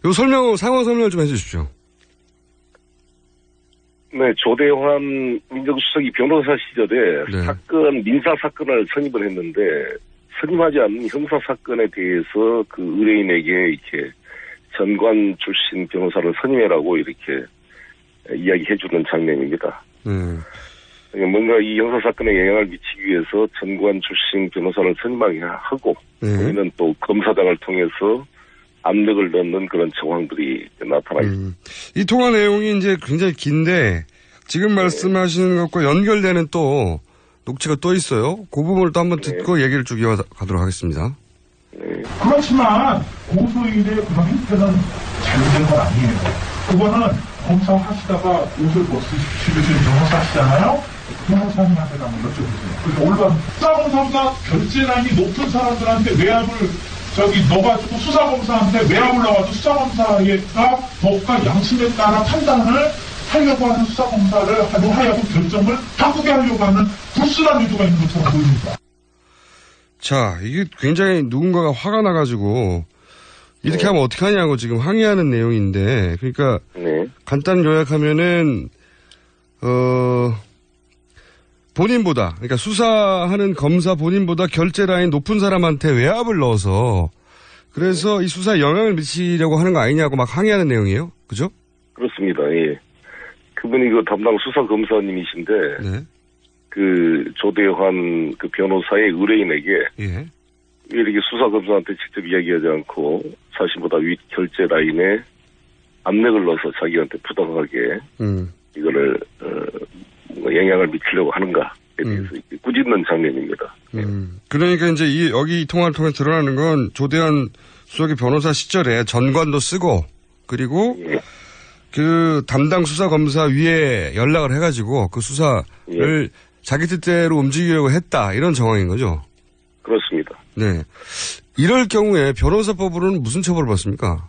요 상황 설명을 좀 해주십시오. 네, 조대환 민정수석이 변호사 시절에 민사 사건을 선임을 했는데 선임하지 않는 형사 사건에 대해서 그 의뢰인에게 이렇게 전관 출신 변호사를 선임해라고 이렇게 이야기해주는 장면입니다. 뭔가 이 형사 사건에 영향을 미치기 위해서 전관 출신 변호사를 선임하게 하고 우리는 또 검사장을 통해서 압력을 넣는 그런 정황들이 나타나 있습니다. 이 통화 내용이 이제 굉장히 긴데 지금 말씀하시는 것과 연결되는 또 녹취가 또 있어요. 그 부분을 또 한번 듣고 얘기를 쭉 이어가도록 하겠습니다. 그렇지만 고소인의 그런 행태는 잘못된 건 아니에요. 그거는 검사 하시다가 옷을 벗으시는 변호사 하시잖아요. 변호사님한테 한번 여쭤보세요. 그래서 올바른 수사검사보다 결재량이 높은 사람들한테 외압을 넣어가지고 수사검사한테 외압을 넣어가지고 수사검사가 법과 양심에 따라 판단을 하려고 하는 수사검사를 하여금 결정을 바꾸게 하려고 하는 불순한 의도가 있는 것처럼 보입니다. 자, 이게 굉장히 누군가가 화가 나가지고 이렇게 하면 어떻게 하냐고 지금 항의하는 내용인데, 그러니까 간단 요약하면은 본인보다, 그러니까 수사하는 검사 본인보다 결재 라인 높은 사람한테 외압을 넣어서 그래서 이 수사에 영향을 미치려고 하는 거 아니냐고 막 항의하는 내용이에요, 그죠? 그렇습니다. 예. 그분이 그 담당 수사 검사님이신데 그 조대환 그 변호사의 의뢰인에게 왜 이렇게 수사 검사한테 직접 이야기하지 않고 자신보다 윗 결재 라인에 압력을 넣어서 자기한테 부당하게 이거를 영향을 미치려고 하는가에 대해서 꾸짖는 장면입니다. 그러니까 이제 여기 이 통화를 통해 드러나는 건 조대환 수석의 변호사 시절에 전관도 쓰고 그리고 그 담당 수사 검사 위에 연락을 해가지고 그 수사를 자기 뜻대로 움직이려고 했다 이런 정황인 거죠. 그렇습니다. 네. 이럴 경우에 변호사법으로는 무슨 처벌을 받습니까?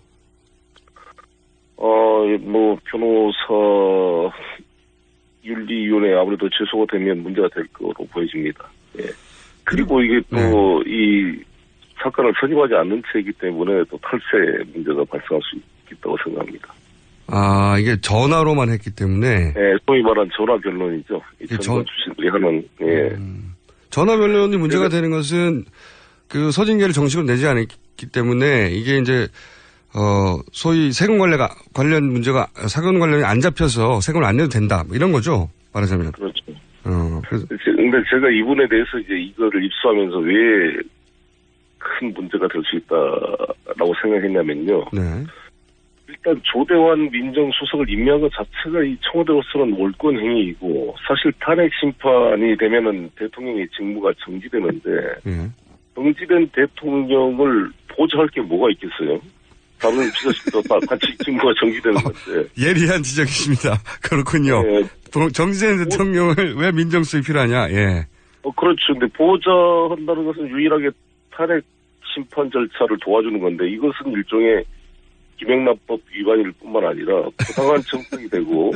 변호사 윤리위원회에 아무래도 제소가 되면 문제가 될 거로 보여집니다. 예. 그리고 이게 또 이 사건을 선임하지 않는 채이기 때문에 또 탈세 문제가 발생할 수 있다고 생각합니다. 아, 이게 전화로만 했기 때문에. 네, 소위 말한 전화 변론이죠. 전관 출신들이 하는. 전화 변론이 문제가 되는 것은 그 서징계를 정식으로 내지 않았기 때문에 이게 이제 소위 세금 관련 문제가 사건 관련이 안 잡혀서 세금을 안 내도 된다 뭐 이런 거죠, 말하자면. 그렇죠. 근데 제가 이분에 대해서 이제 이거를 입수하면서 왜 큰 문제가 될 수 있다라고 생각했냐면요. 일단 조대환 민정수석을 임명한 것 자체가 이 청와대로서는 몰권 행위이고 사실 탄핵 심판이 되면은 대통령의 직무가 정지되는데 정지된 대통령을 보좌할 게 뭐가 있겠어요? 다른 비서실도 같이 직무가 정지되는 건데. 예리한 지적이십니다. 그렇군요. 정지된 대통령을 왜 민정수석이 필요하냐? 예. 그렇죠. 근데 보좌한다는 것은 유일하게 탄핵 심판 절차를 도와주는 건데 이것은 일종의 김영란법 위반일 뿐만 아니라 부당한 정책이 되고.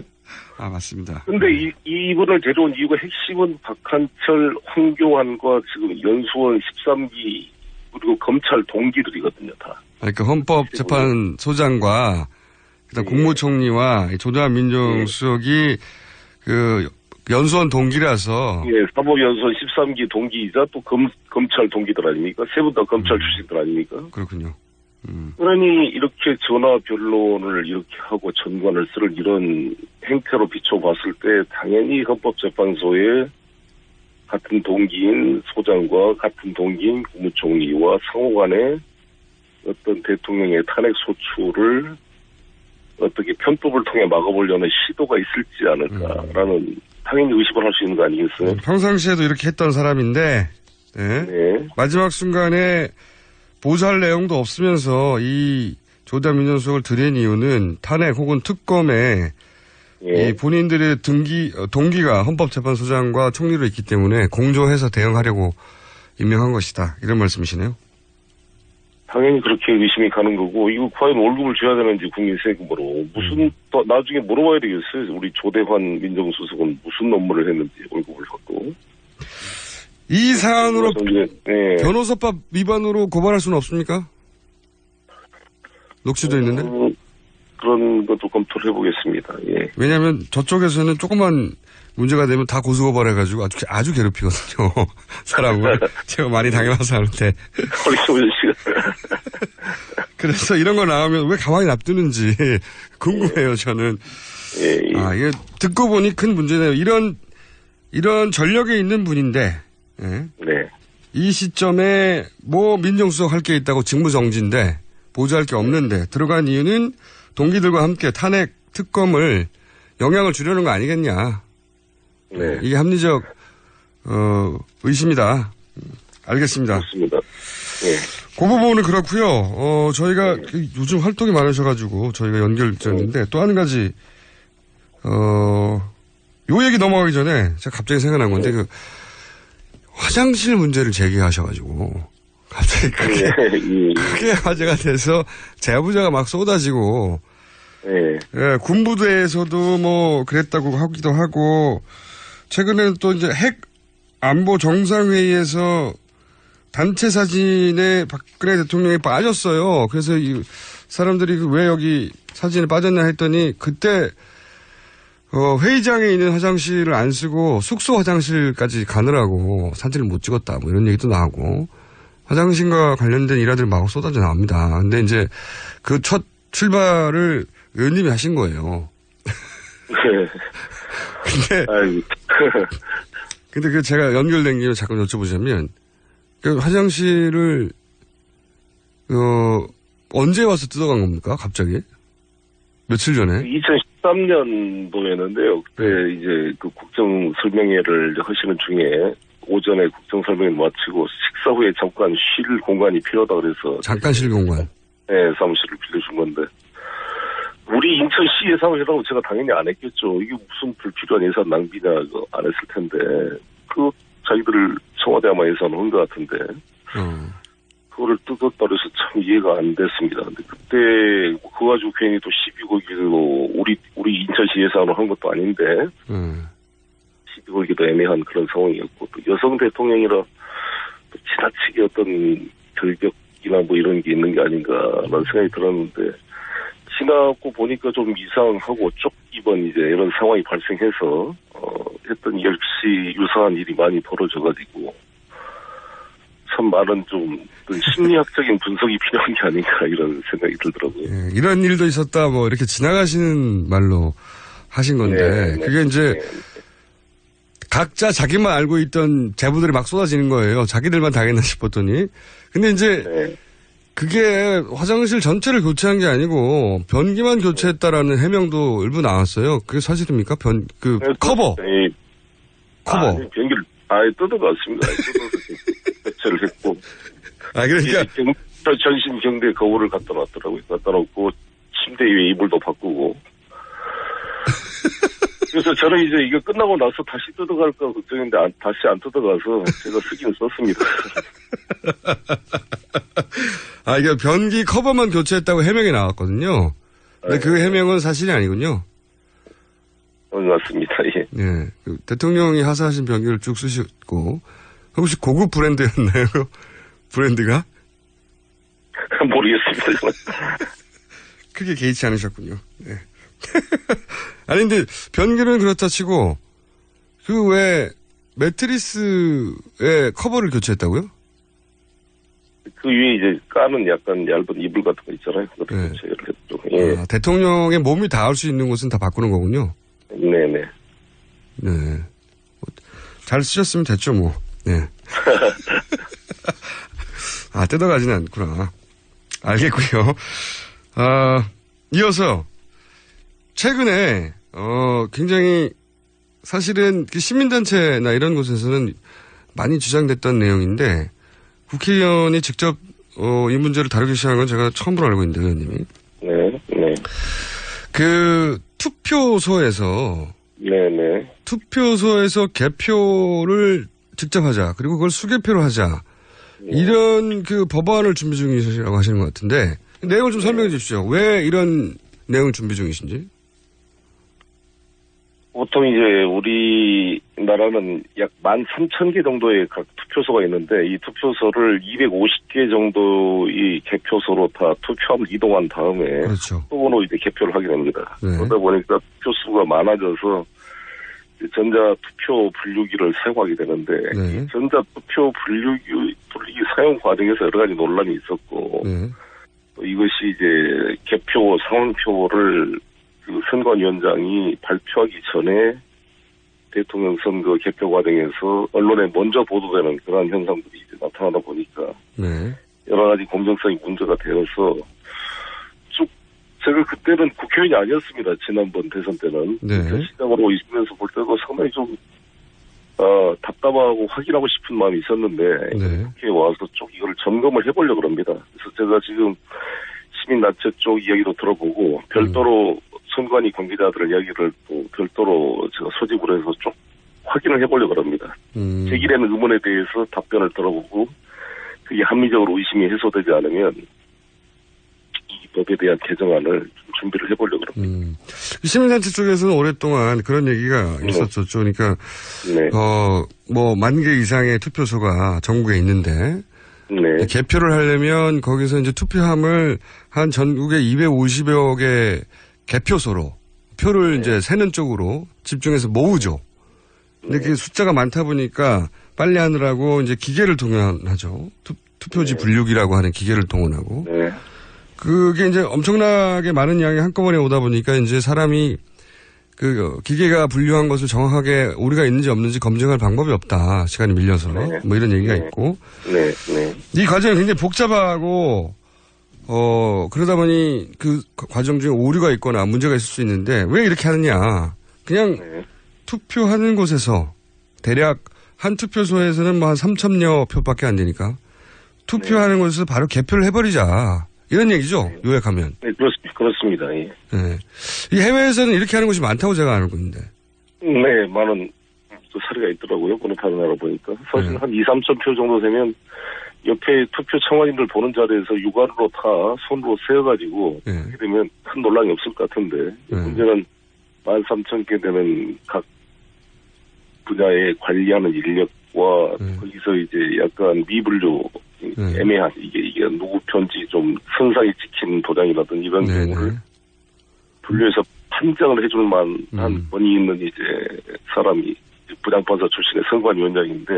맞습니다. 근데 이분을 데려온 이유가 핵심은 박한철, 황교안과 지금 연수원 13기 그리고 검찰 동기들이거든요, 다. 그러니까 헌법재판소장과 그다음 국무총리와 조대환 민정수석이 그 연수원 동기라서. 예, 사법연수원 13기 동기이자 또 검찰 동기들 아닙니까? 세 분 다 검찰 출신들 아닙니까? 그렇군요. 그러니 이렇게 전화 변론을 이렇게 하고 전관을 쓸 이런 행태로 비춰봤을 때 당연히 헌법재판소에 같은 동기인 소장과 같은 동기인 국무총리와 상호간에 어떤 대통령의 탄핵 소추를 어떻게 편법을 통해 막아보려는 시도가 있을지 않을까라는 당연히 의심을 할 수 있는 거 아니겠어요? 평상시에도 이렇게 했던 사람인데 네. 마지막 순간에 보수할 내용도 없으면서 이 조대환 민정수석을 들인 이유는 탄핵 혹은 특검에 이 본인들의 동기가 헌법재판소장과 총리로 있기 때문에 공조해서 대응하려고 임명한 것이다. 이런 말씀이시네요. 당연히 그렇게 의심이 가는 거고, 이거 과연 월급을 줘야 되는지 국민 세금으로 무슨 또 나중에 물어봐야 되겠어요. 우리 조대환 민정수석은 무슨 업무를 했는지 월급을 받고. 이 사안으로 변호사법 위반으로 고발할 수는 없습니까? 녹취도 있는데. 그런 것도 검토를 해보겠습니다. 예. 왜냐하면 저쪽에서는 조금만 문제가 되면 다 고소고발해가지고 아주 괴롭히거든요. 사람을. 제가 많이 당해봐서 아는데. 그래서 이런 거 나오면 왜 가만히 놔두는지 궁금해요, 저는. 이게 듣고 보니 큰 문제네요. 이런 전력에 있는 분인데, 이 시점에 뭐 민정수석 할 게 있다고 직무정지인데, 보조할 게 없는데, 들어간 이유는 동기들과 함께 탄핵 특검을 영향을 주려는 거 아니겠냐. 이게 합리적 의심이다. 알겠습니다. 그렇습니다. 그 부분은 그렇고요. 저희가 요즘 활동이 많으셔가지고 저희가 연결됐는데 또 한 가지 요 얘기 넘어가기 전에 제가 갑자기 생각난 건데 그 화장실 문제를 제기하셔가지고 갑자기 크게 화제가 돼서 제보자가 막 쏟아지고 군부대에서도 뭐 그랬다고 하기도 하고 최근에는 또 이제 핵 안보 정상회의에서 단체 사진에 박근혜 대통령이 빠졌어요. 그래서 이 사람들이 왜 여기 사진에 빠졌냐 했더니 그때 회의장에 있는 화장실을 안 쓰고 숙소 화장실까지 가느라고 사진을 못 찍었다. 뭐 이런 얘기도 나오고 화장실과 관련된 일화들 마구 쏟아져 나옵니다. 근데 이제 그 첫 출발을 의원님이 하신 거예요. 근데 그 제가 연결된 김에 잠깐 여쭤보자면 그 화장실을 언제 와서 뜯어간 겁니까? 갑자기? 며칠 전에? 2013년도였는데요. 그때 이제 그 국정 설명회를 하시는 중에 오전에 국정 설명회 마치고 식사 후에 잠깐 쉴 공간이 필요하다 그래서 잠깐 쉴 공간? 네, 사무실을 빌려준 건데 우리 인천시 예산이라고 제가 당연히 안 했겠죠. 이게 무슨 불필요한 예산 낭비냐 안 했을 텐데 그 자기들 청와대 아마 예산을 한 것 같은데 그거를 뜯었다 그래서 참 이해가 안 됐습니다. 근데 그때 그거 가지고 괜히 또 시비 걸기도 우리 인천시 예산으로 한 것도 아닌데 시비 걸기도 애매한 그런 상황이었고 또 여성 대통령이라 또 지나치게 어떤 결격이나 뭐 이런 게 있는 게 아닌가라는 생각이 들었는데 지나고 보니까 좀 이상하고 이번 이제 이런 상황이 발생해서 했더니 역시 유사한 일이 많이 벌어져가지고 참 많은 좀 심리학적인 분석이 필요한 게 아닌가 이런 생각이 들더라고요. 이런 일도 있었다 뭐 이렇게 지나가시는 말로 하신 건데 그게 이제 각자 자기만 알고 있던 제보들이 막 쏟아지는 거예요. 자기들만 당했나 싶었더니 근데 이제 그게 화장실 전체를 교체한 게 아니고 변기만 교체했다라는 해명도 일부 나왔어요. 그게 사실입니까? 커버. 커버. 아니, 변기를 아예 뜯어갔습니다. 뜯어서 교체를 했고. 그러니까. 전신 경대 거울을 갖다 놨더라고요. 갖다 놓고 침대 위에 이불도 바꾸고. 그래서 저는 이제 이거 끝나고 나서 다시 뜯어갈까 걱정했는데 다시 안 뜯어가서 제가 쓰긴 썼습니다. 이게 변기 커버만 교체했다고 해명이 나왔거든요. 근데 그 해명은 사실이 아니군요. 맞습니다. 예. 대통령이 하사하신 변기를 쭉 쓰셨고 혹시 고급 브랜드였나요? 브랜드가? 모르겠습니다. 크게 개의치 않으셨군요. 네. 아니, 근데 변기는 그렇다 치고, 그 왜 매트리스의 커버를 교체했다고요? 그 위에 이제 까는 약간 얇은 이불 같은 거 있잖아요. 그걸 교체를 했죠. 예. 아, 대통령의 몸이 닿을 수 있는 곳은 다 바꾸는 거군요. 네네. 네. 잘 쓰셨으면 됐죠, 뭐. 네. 아, 뜯어가지는 않구나. 알겠고요. 이어서 최근에 굉장히 사실은 그 시민단체나 이런 곳에서는 많이 주장됐던 내용인데 국회의원이 직접 이 문제를 다루기 시작한 건 제가 처음으로 알고 있는데, 의원님이. 네. 그 투표소에서 투표소에서 개표를 직접 하자. 그리고 그걸 수개표로 하자. 이런 그 법안을 준비 중이시라고 하시는 것 같은데 내용을 좀 설명해 주십시오. 왜 이런 내용을 준비 중이신지? 보통 이제 우리나라는 약 13,000개 정도의 각 투표소가 있는데 이 투표소를 250개 정도의 개표소로 다 투표함을 이동한 다음에 또 이제 개표를 하게 됩니다. 그러다 보니까 투표수가 많아져서 전자투표 분류기를 사용하게 되는데 이 전자투표 분류기 사용 과정에서 여러 가지 논란이 있었고 또 이것이 이제 개표 상황표를 그 선관위원장이 발표하기 전에 대통령 선거 개표 과정에서 언론에 먼저 보도되는 그런 현상들이 이제 나타나다 보니까 여러 가지 공정성이 문제가 되어서 쭉 제가 그때는 국회의원이 아니었습니다. 지난번 대선 때는 시장으로 있으면서 볼 때도 상당히 좀 답답하고 확인하고 싶은 마음이 있었는데 국회에 와서 쭉 이걸 점검을 해보려고 합니다. 그래서 제가 지금 시민단체 쪽 이야기도 들어보고 별도로 선관위 관계자들의 이야기를 또 별도로 제가 소집을 해서 쭉 확인을 해보려고 합니다. 제기되는 의문에 대해서 답변을 들어보고 그게 합리적으로 의심이 해소되지 않으면 이 법에 대한 개정안을 준비를 해보려고 합니다. 시민단체 쪽에서는 오랫동안 그런 얘기가 있었죠. 그러니까 뭐 10,000개 이상의 투표소가 전국에 있는데 개표를 하려면 거기서 이제 투표함을 한 전국에 250여 개 개표소로 표를 이제 세는 쪽으로 집중해서 모으죠. 근데 그 숫자가 많다 보니까 빨리 하느라고 이제 기계를 동원하죠. 투표지 분류기라고 하는 기계를 동원하고. 그게 이제 엄청나게 많은 양이 한꺼번에 오다 보니까 이제 사람이 그 기계가 분류한 것을 정확하게 오류가 있는지 없는지 검증할 방법이 없다. 시간이 밀려서. 뭐 이런 얘기가 있고. 이 과정이 굉장히 복잡하고 그러다 보니 그 과정 중에 오류가 있거나 문제가 있을 수 있는데 왜 이렇게 하느냐. 그냥 투표하는 곳에서 대략 한 투표소에서는 뭐 한 3,000여 표밖에 안 되니까 투표하는 곳에서 바로 개표를 해버리자. 이런 얘기죠. 요약하면. 네, 그렇습니다. 예. 이 해외에서는 이렇게 하는 곳이 많다고 제가 알고 있는데. 네, 많은 사례가 있더라고요. 어느 다른 나라 보니까. 사실 한 2,000~3,000 표 정도 되면 옆에 투표 청원인들 보는 자리에서 육안으로 다 손으로 세어가지고 하게 되면 큰 논란이 없을 것 같은데 문제는 13,000개 되는 각 분야에 관리하는 인력과 거기서 이제 약간 미분류 애매한 이게 누구 편지 좀 선상에 찍힌 도장이라든 이런 경우를 분류해서 판정을 해줄 만한 권위 있는 이제 사람이 부장판사 출신의 선관위원장인데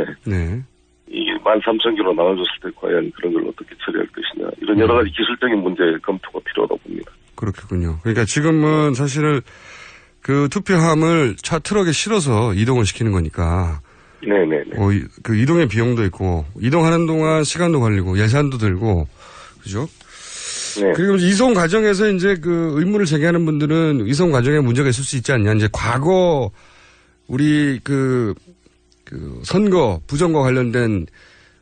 이게 13,000개로 나눠줬을 때 과연 그런 걸 어떻게 처리할 것이냐 이런 여러 가지 기술적인 문제 검토가 필요하다 봅니다. 그렇겠군요. 그러니까 지금은 사실 그 투표함을 차 트럭에 실어서 이동을 시키는 거니까. 그 이동의 비용도 있고 이동하는 동안 시간도 걸리고 예산도 들고 그죠? 그리고 이송 과정에서 이제 그 의문을 제기하는 분들은 이송 과정에 문제가 있을 수 있지 않냐. 이제 과거 우리 그 선거 부정과 관련된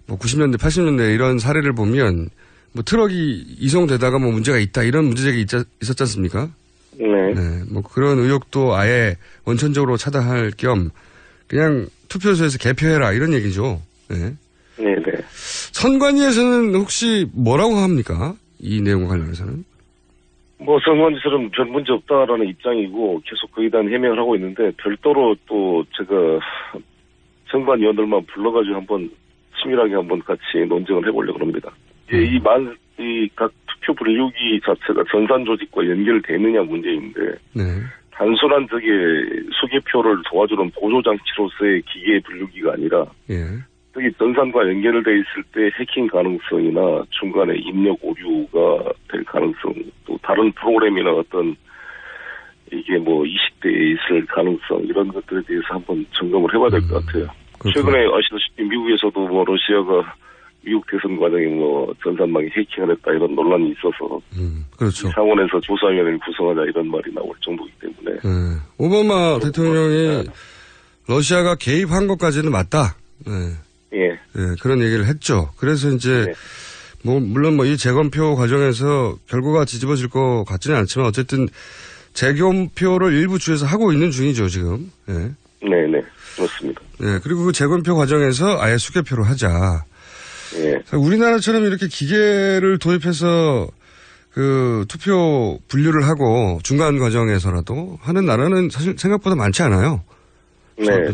뭐 90년대 80년대 이런 사례를 보면 뭐 트럭이 이송되다가 뭐 문제가 있다 이런 문제제기 있었지 않습니까? 뭐 그런 의혹도 아예 원천적으로 차단할 겸 그냥 투표소에서 개표해라 이런 얘기죠. 선관위에서는 혹시 뭐라고 합니까? 이 내용과 관련해서는? 뭐 선관위처럼 별 문제 없다라는 입장이고 계속 거기에 대한 해명을 하고 있는데 별도로 또 제가 선관위원들만 불러가지고 한번 치밀하게 한번 같이 논쟁을 해보려고 합니다. 이 이 각 투표 분류기 자체가 전산 조직과 연결되느냐 문제인데 네. 단순한 수개표를 도와주는 보조장치로서의 기계 분류기가 아니라 예. 특히 전산과 연결돼 있을 때 해킹 가능성이나 중간에 입력 오류가 될 가능성, 또 다른 프로그램이나 어떤 이게 뭐 이식돼 있을 가능성 이런 것들에 대해서 한번 점검을 해봐야 될 것 같아요. 최근에 아시다시피 미국에서도 뭐 러시아가 미국 대선 과정에 뭐 전산망이 해킹을 했다 이런 논란이 있어서 그렇죠. 이 상원에서 조사위원회를 구성하자 이런 말이 나올 정도이기 때문에 오바마 대통령이 러시아가 개입한 것까지는 맞다. 예. 그런 얘기를 했죠. 그래서 이제 뭐 물론 뭐 이 재검표 과정에서 결과가 뒤집어질 것 같지는 않지만 어쨌든 재검표를 일부 주에서 하고 있는 중이죠 지금. 네네 그렇습니다. 그리고 그 재검표 과정에서 아예 수개표로 하자. 우리나라처럼 이렇게 기계를 도입해서 그 투표 분류를 하고 중간 과정에서라도 하는 나라는 사실 생각보다 많지 않아요.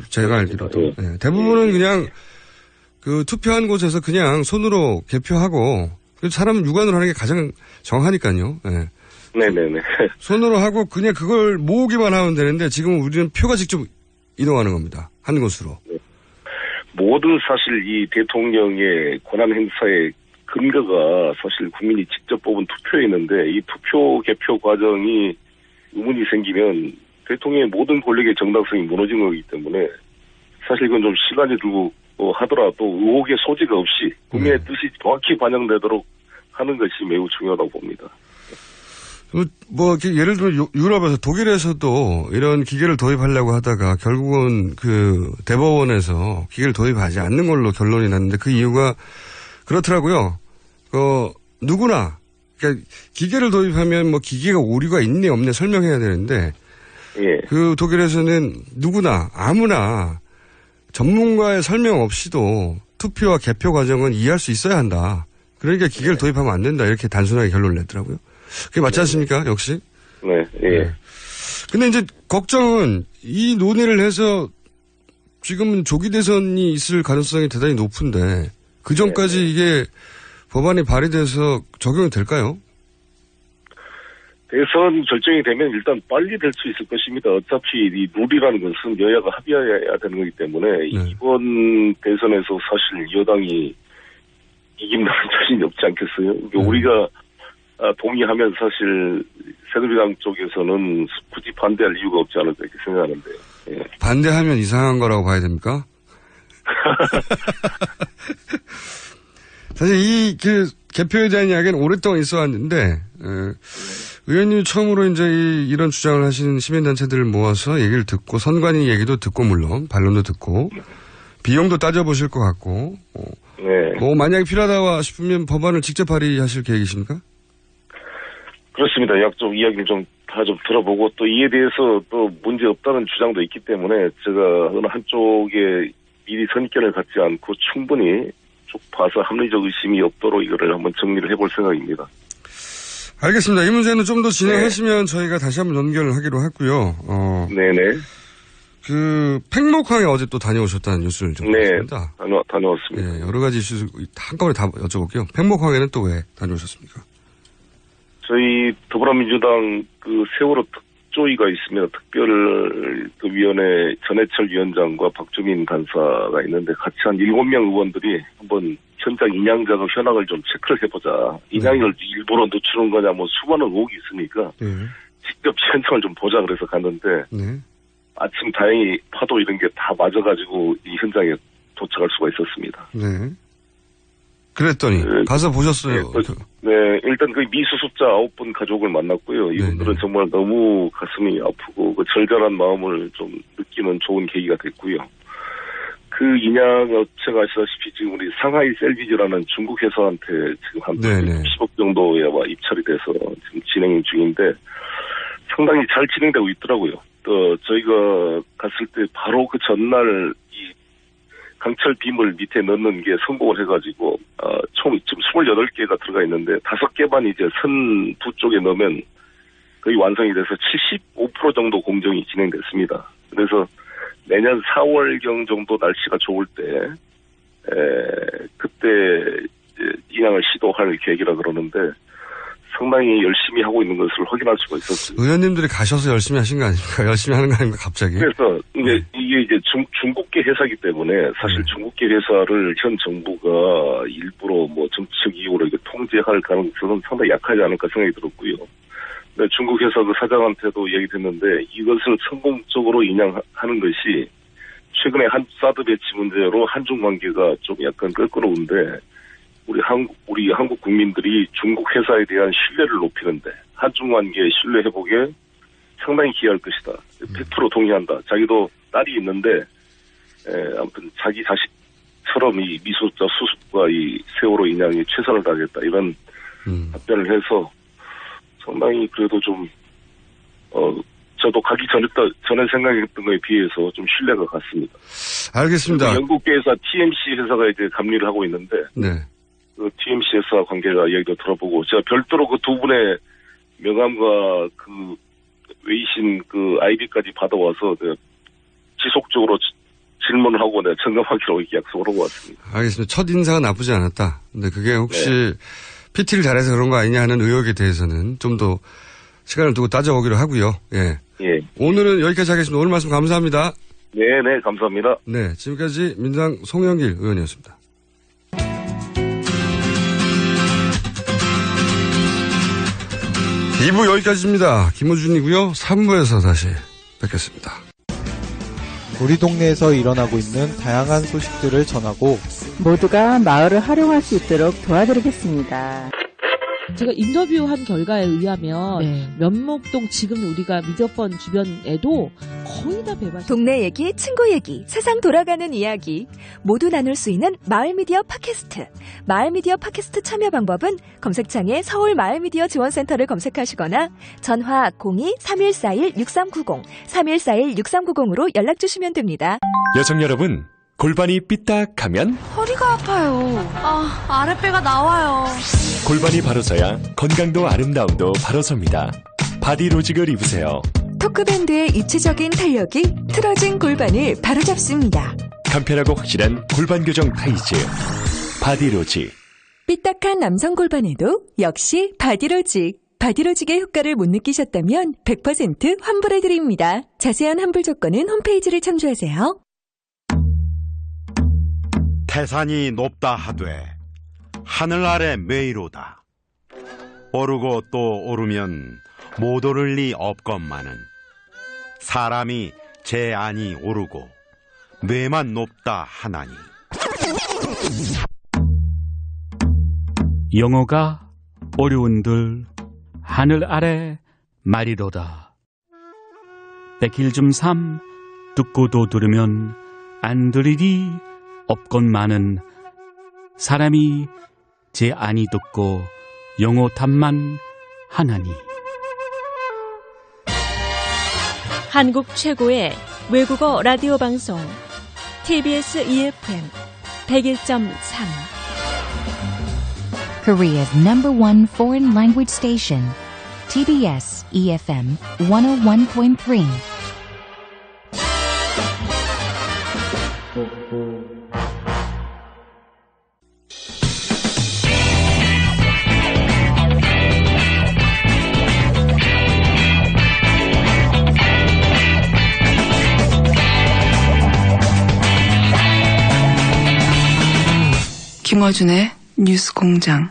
제가 알기로도. 대부분은 그냥 그 투표한 곳에서 그냥 손으로 개표하고 사람은 육안으로 하는 게 가장 정하니까요. 네네네. 손으로 하고 그냥 그걸 모으기만 하면 되는데 지금 우리는 표가 직접 이동하는 겁니다. 한 곳으로. 모든 사실 이 대통령의 권한 행사의 근거가 사실 국민이 직접 뽑은 투표였는데 이 투표 개표 과정이 의문이 생기면 대통령의 모든 권력의 정당성이 무너진 거기 때문에 사실 이건 좀 시간이 들고 하더라도 의혹의 소지가 없이 국민의 뜻이 정확히 반영되도록 하는 것이 매우 중요하다고 봅니다. 뭐 예를 들면 유럽에서 독일에서도 이런 기계를 도입하려고 하다가 결국은 그 대법원에서 기계를 도입하지 않는 걸로 결론이 났는데 그 이유가 그렇더라고요. 누구나 그러니까 기계를 도입하면 뭐 기계가 오류가 있네 없네 설명해야 되는데 그 독일에서는 누구나 아무나 전문가의 설명 없이도 투표와 개표 과정은 이해할 수 있어야 한다. 그러니까 기계를 도입하면 안 된다. 이렇게 단순하게 결론을 냈더라고요. 그게 맞지 않습니까? 역시? 근데 이제 걱정은 이 논의를 해서 지금은 조기 대선이 있을 가능성이 대단히 높은데 그 전까지 이게 법안이 발의돼서 적용이 될까요? 대선 결정이 되면 일단 빨리 될 수 있을 것입니다. 어차피 이 룰이라는 것은 여야가 합의해야 되는 거기 때문에 이번 대선에서 사실 여당이 이긴다는 자신이 없지 않겠어요? 우리가 동의하면 사실 새누리당 쪽에서는 굳이 반대할 이유가 없지 않을까 이렇게 생각하는데. 반대하면 이상한 거라고 봐야 됩니까? 사실 이 개표에 대한 이야기는 오랫동안 있어 왔는데 의원님이 처음으로 이제 이런 주장을 하시는 시민단체들을 모아서 얘기를 듣고 선관위 얘기도 듣고 물론 반론도 듣고 비용도 따져보실 것 같고 뭐 만약에 필요하다 싶으면 법안을 직접 발의하실 계획이십니까? 그렇습니다. 약속 이야기를 다 들어보고 또 이에 대해서 또 문제 없다는 주장도 있기 때문에 제가 어느 한쪽에 미리 선입견을 갖지 않고 충분히 쭉 봐서 합리적 의심이 없도록 이거를 한번 정리를 해볼 생각입니다. 알겠습니다. 이 문제는 좀 더 진행하시면 저희가 다시 한번 연결을 하기로 했고요. 네네. 팽목항에 어제 또 다녀오셨다는 뉴스를 좀 봤습니다. 다녀왔습니다. 여러 가지 이슈 한꺼번에 다 여쭤볼게요. 팽목항에는 또 왜 다녀오셨습니까? 저희 더불어민주당 세월호 특조위가 있습니다. 특별위원회 전해철 위원장과 박주민 간사가 있는데 같이 한 7명 의원들이 한번 현장 인양 작업 현황을 좀 체크를 해보자. 인양을 일부러 늦추는 거냐 뭐 수많은 의혹이 있으니까 직접 현장을 좀 보자 그래서 갔는데 아침 다행히 파도 이런 게 다 맞아가지고 이 현장에 도착할 수가 있었습니다. 그랬더니 가서 보셨어요? 일단 그 미수습자 9분 가족을 만났고요. 이분들은 정말 너무 가슴이 아프고 그 절절한 마음을 좀 느끼는 좋은 계기가 됐고요. 그 인양 업체가 아시다시피 지금 우리 상하이 셀비즈라는 중국 회사한테 지금 한 10억 정도에 아마 입찰이 돼서 지금 진행 중인데 상당히 잘 진행되고 있더라고요. 또 저희가 갔을 때 바로 그 전날 이 강철 빔을 밑에 넣는 게 성공을 해가지고 총 지금 28개가 들어가 있는데 5개만 이제 선 두 쪽에 넣으면 거의 완성이 돼서 75% 정도 공정이 진행됐습니다. 그래서 내년 4월경 정도 날씨가 좋을 때 그때 인양을 할 계기라 그러는데 상당히 열심히 하고 있는 것을 확인할 수가 있었습니다. 의원님들이 가셔서 열심히 하신 거 아닙니까? 열심히 하는 거 아닙니까, 갑자기? 그래서 이게 이제 중국계 회사이기 때문에 사실 중국계 회사를 현 정부가 일부러 뭐 정치적 이유로 이렇게 통제할 가능성은 상당히 약하지 않을까 생각이 들었고요. 네, 중국 회사 그 사장한테도 얘기했는데 이것을 성공적으로 인양하는 것이 최근에 사드 배치 문제로 한중 관계가 좀 약간 껄끄러운데 우리 한국 국민들이 중국 회사에 대한 신뢰를 높이는데 한중 관계 신뢰 회복에 상당히 기여할 것이다. 100% 동의한다. 자기도 딸이 있는데 아무튼 자기 자식처럼 이 미소자 수습과 이 세월호 인양에 최선을 다하겠다. 이런 답변을 해서 상당히 그래도 좀 저도 가기 전에 생각했던 거에 비해서 좀 신뢰가 갔습니다. 알겠습니다. 영국계 회사 TMC 회사가 이제 감리를 하고 있는데 네. 그 TMC 회사 관계자 이야기도 들어보고 제가 별도로 그 두 분의 명함과 그 외신 그 아이디까지 받아와서 내가 지속적으로 질문을 하고 내가 점검하기로 이렇게 약속을 하고 왔습니다. 알겠습니다. 첫 인상은 나쁘지 않았다. 근데 그게 혹시 PT를 잘해서 그런 거 아니냐 하는 의혹에 대해서는 좀 더 시간을 두고 따져보기로 하고요. 예. 예. 오늘은 여기까지 하겠습니다. 오늘 말씀 감사합니다. 네, 감사합니다. 네, 지금까지 민주당 송영길 의원이었습니다. 2부 여기까지입니다. 김호준이고요. 3부에서 다시 뵙겠습니다. 우리 동네에서 일어나고 있는 다양한 소식들을 전하고 모두가 마을을 활용할 수 있도록 도와드리겠습니다. 제가 인터뷰한 결과에 의하면 면목동 지금 우리가 미디어펀 주변에도 거의 다 배발. 동네 얘기, 친구 얘기, 세상 돌아가는 이야기 모두 나눌 수 있는 마을미디어 팟캐스트. 마을미디어 팟캐스트 참여 방법은 검색창에 서울 마을미디어 지원센터를 검색하시거나 전화 02-3141-6390, 3141-6390으로 연락주시면 됩니다. 여성 여러분, 골반이 삐딱하면 허리가 아파요. 아랫배가 나와요. 골반이 바로 서야 건강도 아름다움도 바로 섭니다. 바디로직을 입으세요. 토크밴드의 입체적인 탄력이 틀어진 골반을 바로잡습니다. 간편하고 확실한 골반 교정 타이즈 바디로직. 삐딱한 남성 골반에도 역시 바디로직. 바디로직의 효과를 못 느끼셨다면 100% 환불해드립니다. 자세한 환불 조건은 홈페이지를 참조하세요. 태산이 높다 하되 하늘 아래 메이로다. 오르고 또 오르면 못 오를 리 없건만은 사람이 제 안이 오르고 뇌만 높다 하나니. 영어가 어려운들 하늘 아래 말이로다. 백일 좀 삼 듣고도 들으면 안 들으리 없건만은 사람이 제 안이 듣고 영어 탐만 하나니. 한국 최고의 외국어 라디오 방송 TBS EFM 101.3 Korea's #1 foreign language station, TBS EFM 101.3. 김어준의 뉴스 공장.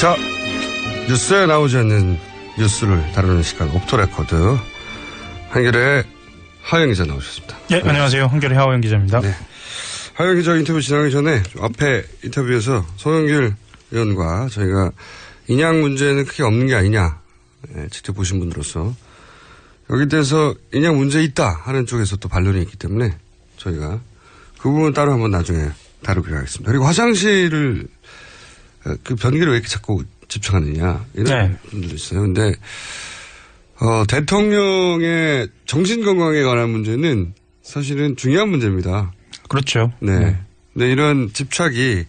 자, 뉴스에 나오지 않는 뉴스를 다루는 시간 옵토레코드. 한겨레 하영 기자 나오셨습니다. 네, 안녕하세요. 한겨레 하영 기자입니다. 네. 하영 기자 인터뷰 진행하기 전에 앞에 인터뷰에서 송영길 의원과 저희가 인양 문제는 크게 없는 게 아니냐, 직접 보신 분으로서 여기 대해서 인양 문제 있다 하는 쪽에서 또 반론이 있기 때문에 저희가 그 부분 따로 한번 나중에 다루기로 하겠습니다. 그리고 화장실을 그 변기를 왜 이렇게 자꾸 집중하느냐 이런 분들도 있어요. 근데 대통령의 정신건강에 관한 문제는 사실은 중요한 문제입니다. 그렇죠. 네. 근데 이런 집착이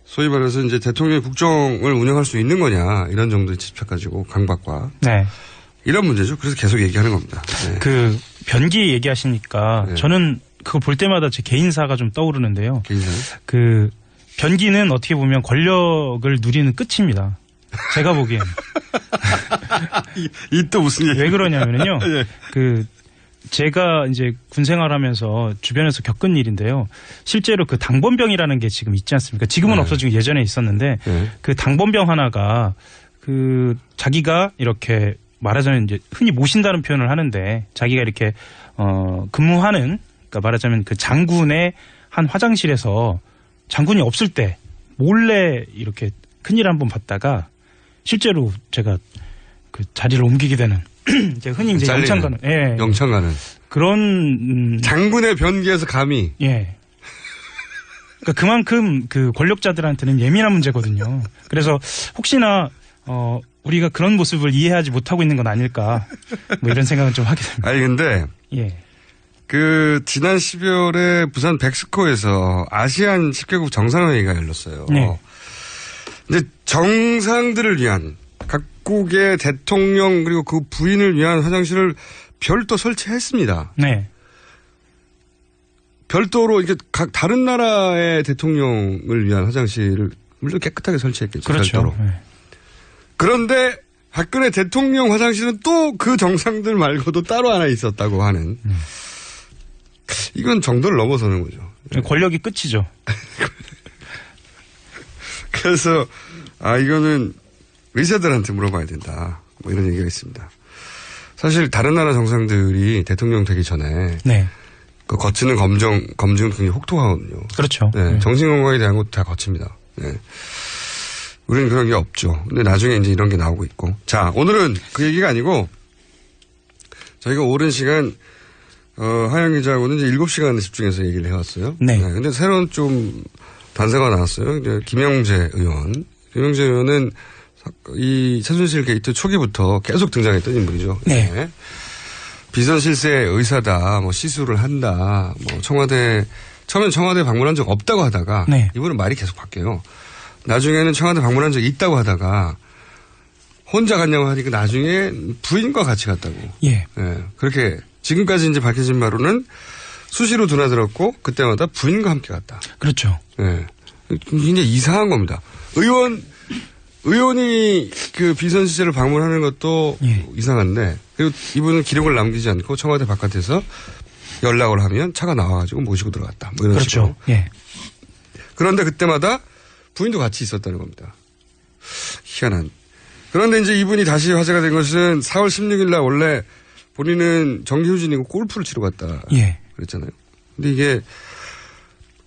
소위 말해서 이제 대통령의 국정을 운영할 수 있는 거냐 이런 정도의 집착 가지고 강박과 이런 문제죠. 그래서 계속 얘기하는 겁니다. 네. 변기 얘기하시니까 네. 저는 그거 볼 때마다 제 개인사가 좀 떠오르는데요. 개인사? 그 변기는 어떻게 보면 권력을 누리는 끝입니다. 제가 보기엔. 이 또 무슨 얘기? 왜 그러냐면요. 예. 그 제가 이제 군 생활하면서 주변에서 겪은 일인데요. 실제로 그 당번병이라는 게 지금 있지 않습니까? 지금은 네. 없어지고 예전에 있었는데 네. 그 당번병 하나가 그 자기가 이렇게 말하자면 이제 흔히 모신다는 표현을 하는데 자기가 이렇게 근무하는 그러니까 말하자면 그 장군의 한 화장실에서 장군이 없을 때 몰래 이렇게 큰일 한번 봤다가 실제로 제가 그 자리를 옮기게 되는 이제 흔히 이제 영창 가는 예. 영창 가는 그런 장군의 변기에서 감히 예. 그러니까 그만큼 그 권력자들한테는 예민한 문제거든요. 그래서 혹시나 우리가 그런 모습을 이해하지 못하고 있는 건 아닐까 뭐 이런 생각은 좀 하게 됩니다. 아니 근데 예. 그 지난 12월에 부산 백스코에서 아시안 10개국 정상회의가 열렸어요. 네. 이제 정상들을 위한 각국의 대통령 그리고 그 부인을 위한 화장실을 별도 설치했습니다. 네. 별도로 이게 각 다른 나라의 대통령을 위한 화장실을 물론 깨끗하게 설치했겠죠. 그렇죠. 별도로. 네. 그런데 박근혜 대통령 화장실은 또 그 정상들 말고도 따로 하나 있었다고 하는. 이건 정도를 넘어서는 거죠. 권력이 끝이죠. 그래서 이거는 의사들한테 물어봐야 된다. 뭐 이런 얘기가 있습니다. 사실 다른 나라 정상들이 대통령 되기 전에 네. 그 거치는 검증은 굉장히 혹독하거든요. 그렇죠. 네, 정신건강에 대한 것도 다 거칩니다. 네. 우리는 그런 게 없죠. 근데 나중에 이제 이런 게 나오고 있고. 자, 오늘은 그 얘기가 아니고 저희가 오랜 시간 하영 기자하고는 이제 7시간 집중해서 얘기를 해왔어요. 네. 근데 새로운 좀 단서가 나왔어요. 이제 김영재 의원. 김영재 의원은 이 최순실 게이트 초기부터 계속 등장했던 인물이죠. 네. 비선 실세 의사다, 뭐 시술을 한다, 뭐 처음엔 청와대 방문한 적 없다고 하다가 네. 이분은 말이 계속 바뀌어요. 나중에는 청와대 방문한 적이 있다고 하다가 혼자 갔냐고 하니까 나중에 부인과 같이 갔다고. 예. 예. 그렇게 지금까지 이제 밝혀진 바로는 수시로 드나들었고 그때마다 부인과 함께 갔다. 그렇죠. 예. 굉장히 이상한 겁니다. 의원이 그 비선 시절을 방문하는 것도 예. 이상한데 그리고 이분은 기록을 남기지 않고 청와대 바깥에서 연락을 하면 차가 나와가지고 모시고 들어갔다. 뭐 이런 그렇죠. 식으로. 예. 그런데 그때마다 부인도 같이 있었다는 겁니다. 희한한. 그런데 이제 이분이 다시 화제가 된 것은 4월 16일 날 원래 본인은 정규휴진이고 골프를 치러 갔다. 예. 그랬잖아요. 근데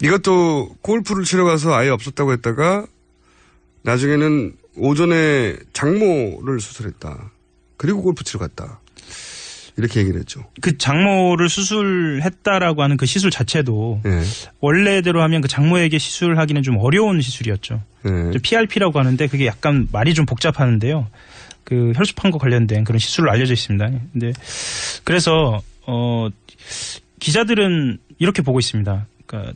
이것도 골프를 치러 가서 아예 없었다고 했다가 나중에는 오전에 장모를 수술했다. 그리고 골프 치러 갔다. 이렇게 얘기를 했죠. 그 장모를 수술했다라고 하는 그 시술 자체도 네. 원래대로 하면 그 장모에게 시술하기는 좀 어려운 시술이었죠. 네. PRP라고 하는데 그게 약간 말이 좀 복잡하는데요. 그 혈소판과 관련된 그런 시술로 알려져 있습니다. 근데 그래서 기자들은 이렇게 보고 있습니다. 그러니까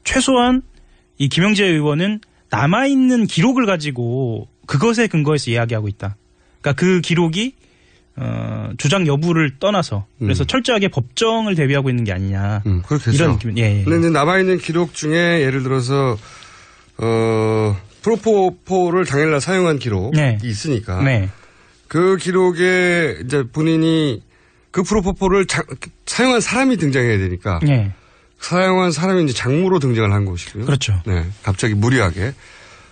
최소한 이 김영재 의원은 남아있는 기록을 가지고 그것에 근거해서 이야기하고 있다. 그러니까 그 기록이 주장 여부를 떠나서 그래서 철저하게 법정을 대비하고 있는 게 아니냐. 그렇겠죠. 이런 느낌. 예. 근데 남아있는 기록 중에 예를 들어서 프로포폴을 당일날 사용한 기록이 네. 있으니까 네. 그 기록에 이제 본인이 그 프로포폴을 사용한 사람이 등장해야 되니까 네. 사용한 사람이 이제 장모로 등장을 한 것이고요. 그렇죠. 네, 갑자기 무리하게.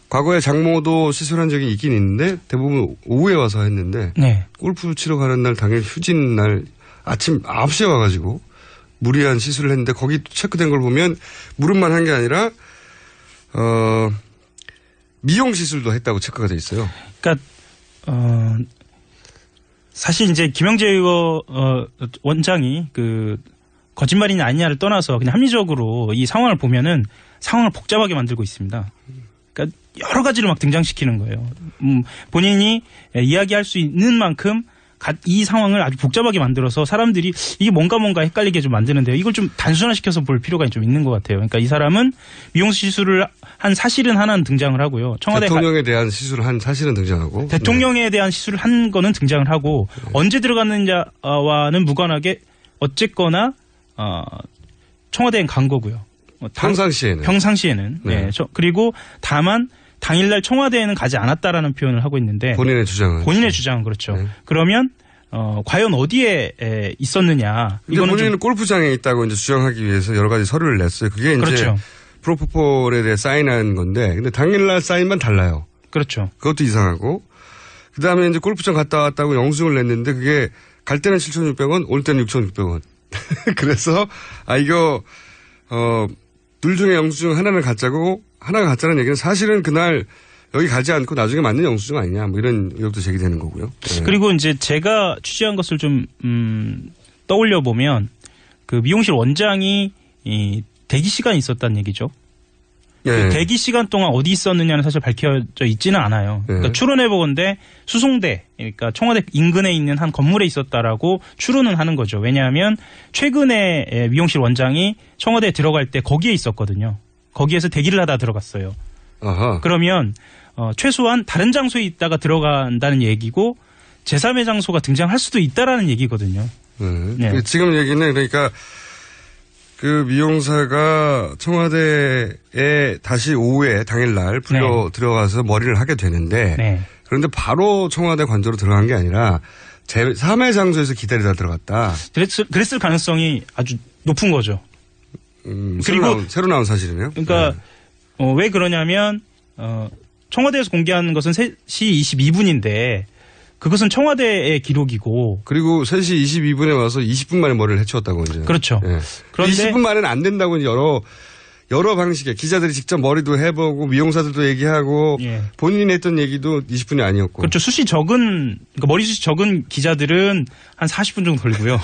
과거에 장모도 시술한 적이 있긴 있는데 대부분 오후에 와서 했는데 네. 골프 치러 가는 날 당일 휴진 날 아침 9시에 와가지고 무리한 시술을 했는데 거기 체크된 걸 보면 무릎만 한 게 아니라 미용 시술도 했다고 체크가 돼 있어요. 그러니까 사실 이제 김영재 원장이 그 거짓말이냐 아니냐를 떠나서 그냥 합리적으로 이 상황을 보면은 상황을 복잡하게 만들고 있습니다. 그러니까 여러 가지를 막 등장시키는 거예요. 본인이 이야기할 수 있는 만큼 이 상황을 아주 복잡하게 만들어서 사람들이 이게 뭔가 헷갈리게 좀 만드는데요. 이걸 좀 단순화시켜서 볼 필요가 좀 있는 것 같아요. 그러니까 이 사람은 미용 시술을 한 사실은 하나는 등장을 하고요. 청와대 대통령에 대한 시술을 한 사실은 등장하고 대통령에 대한 시술을 한 거는 등장을 하고 언제 들어갔느냐와는 무관하게 어쨌거나 청와대에 간 거고요. 평상시에는. 네. 네. 그리고 다만 당일날 청와대에는 가지 않았다라는 표현을 하고 있는데 본인의 주장은 그렇죠. 네. 그러면 과연 어디에 있었느냐? 이거는 본인은 골프장에 있다고 이제 주장하기 위해서 여러 가지 서류를 냈어요. 그게 이제 그렇죠. 프로포폴에 대해 사인한 건데, 근데 당일날 사인만 달라요. 그렇죠. 그것도 이상하고, 그 다음에 이제 골프장 갔다 왔다고 영수증을 냈는데 그게 갈 때는 7,600원, 올 때는 6,600원. 그래서 이거 둘 중에 영수증 하나는 가짜고 하나가 가짜라는 얘기는 사실은 그날 여기 가지 않고 나중에 맞는 영수증 아니냐, 뭐 이런 의혹도 제기되는 거고요. 네. 그리고 이제 제가 취재한 것을 좀 떠올려 보면 그 미용실 원장이 이 대기 시간이 있었다는 얘기죠. 네. 그 대기 시간 동안 어디 있었느냐는 사실 밝혀져 있지는 않아요. 그러니까 추론해 보건대 수송대, 그러니까 청와대 인근에 있는 한 건물에 있었다라고 추론은 하는 거죠. 왜냐하면 최근에 미용실 원장이 청와대에 들어갈 때 거기에 있었거든요. 거기에서 대기를 하다 들어갔어요. 아하. 그러면 최소한 다른 장소에 있다가 들어간다는 얘기고 제3의 장소가 등장할 수도 있다라는 얘기거든요. 네. 지금 얘기는 그러니까 그 미용사가 청와대에 다시 오후에 당일날 들어가서 머리를 하게 되는데 그런데 바로 청와대 관저로 들어간 게 아니라 제3의 장소에서 기다리다 들어갔다. 그랬을 가능성이 아주 높은 거죠. 그리고 새로 나온 사실이네요. 그러니까 왜 그러냐면 청와대에서 공개한 것은 3시 22분인데 그것은 청와대의 기록이고. 그리고 3시 22분에 와서 20분 만에 머리를 해치웠다고 이제. 그렇죠. 예. 그런데 20분 만에는 안 된다고 이제 여러 방식의 기자들이 직접 머리도 해보고 미용사들도 얘기하고 본인이 했던 얘기도 20분이 아니었고. 그렇죠. 그러니까 머리숱이 적은 기자들은 한 40분 정도 걸리고요.